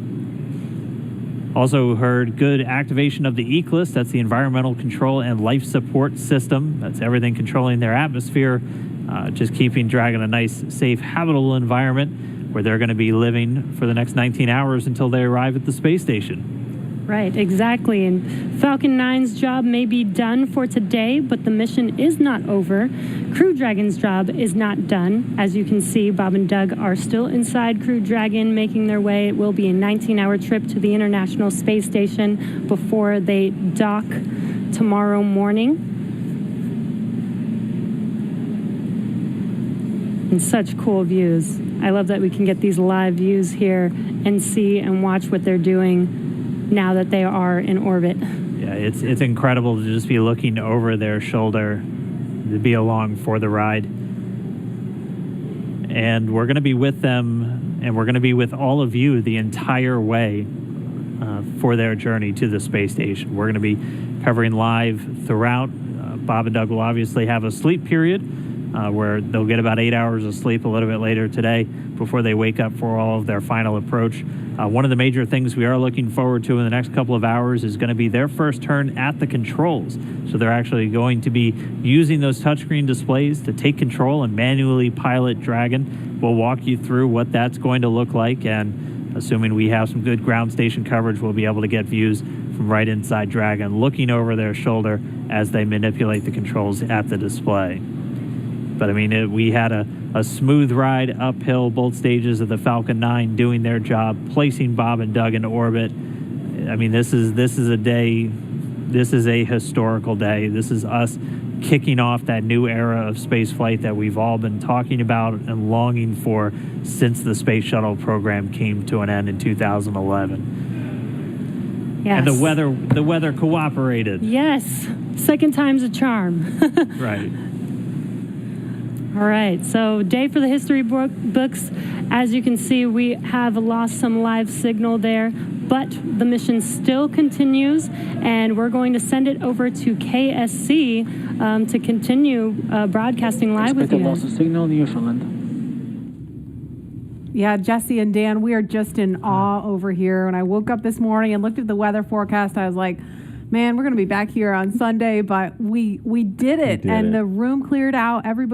Also heard good activation of the ECLS, that's the Environmental Control and Life Support System. That's everything controlling their atmosphere, just keeping Dragon a nice, safe, habitable environment where they're going to be living for the next 19 hours until they arrive at the space station. Right, exactly. And Falcon 9's job may be done for today, but the mission is not over. Crew Dragon's job is not done. As you can see, Bob and Doug are still inside Crew Dragon, making their way. It will be a 19-hour trip to the International Space Station before they dock tomorrow morning. And such cool views. I love that we can get these live views here and see and watch what they're doing now that they are in orbit. Yeah, it's incredible to just be looking over their shoulder, to be along for the ride. And we're going to be with them, and we're going to be with all of you the entire way for their journey to the space station. We're going to be covering live throughout. Bob and Doug will obviously have a sleep period where they'll get about 8 hours of sleep a little bit later today before they wake up for all of their final approach. One of the major things we are looking forward to in the next couple of hours is going to be their first turn at the controls. So they're actually going to be using those touchscreen displays to take control and manually pilot Dragon. We'll walk you through what that's going to look like, and assuming we have some good ground station coverage, we'll be able to get views from right inside Dragon, looking over their shoulder as they manipulate the controls at the display. But I mean, we had a smooth ride uphill, both stages of the Falcon 9 doing their job, placing Bob and Doug into orbit. I mean, this is a day, this is a historical day. This is us kicking off that new era of space flight that we've all been talking about and longing for since the Space Shuttle program came to an end in 2011. Yes. And the weather cooperated. Yes, second time's a charm. Right. All right, so day for the history books. As you can see, we have lost some live signal there, but the mission still continues, and we're going to send it over to KSC to continue broadcasting live with you. Loss of signal, Newfoundland. Yeah, Jesse and Dan, we are just in awe over here. When I woke up this morning and looked at the weather forecast, I was like, man, we're going to be back here on Sunday, but we did it, and the room cleared out. Everybody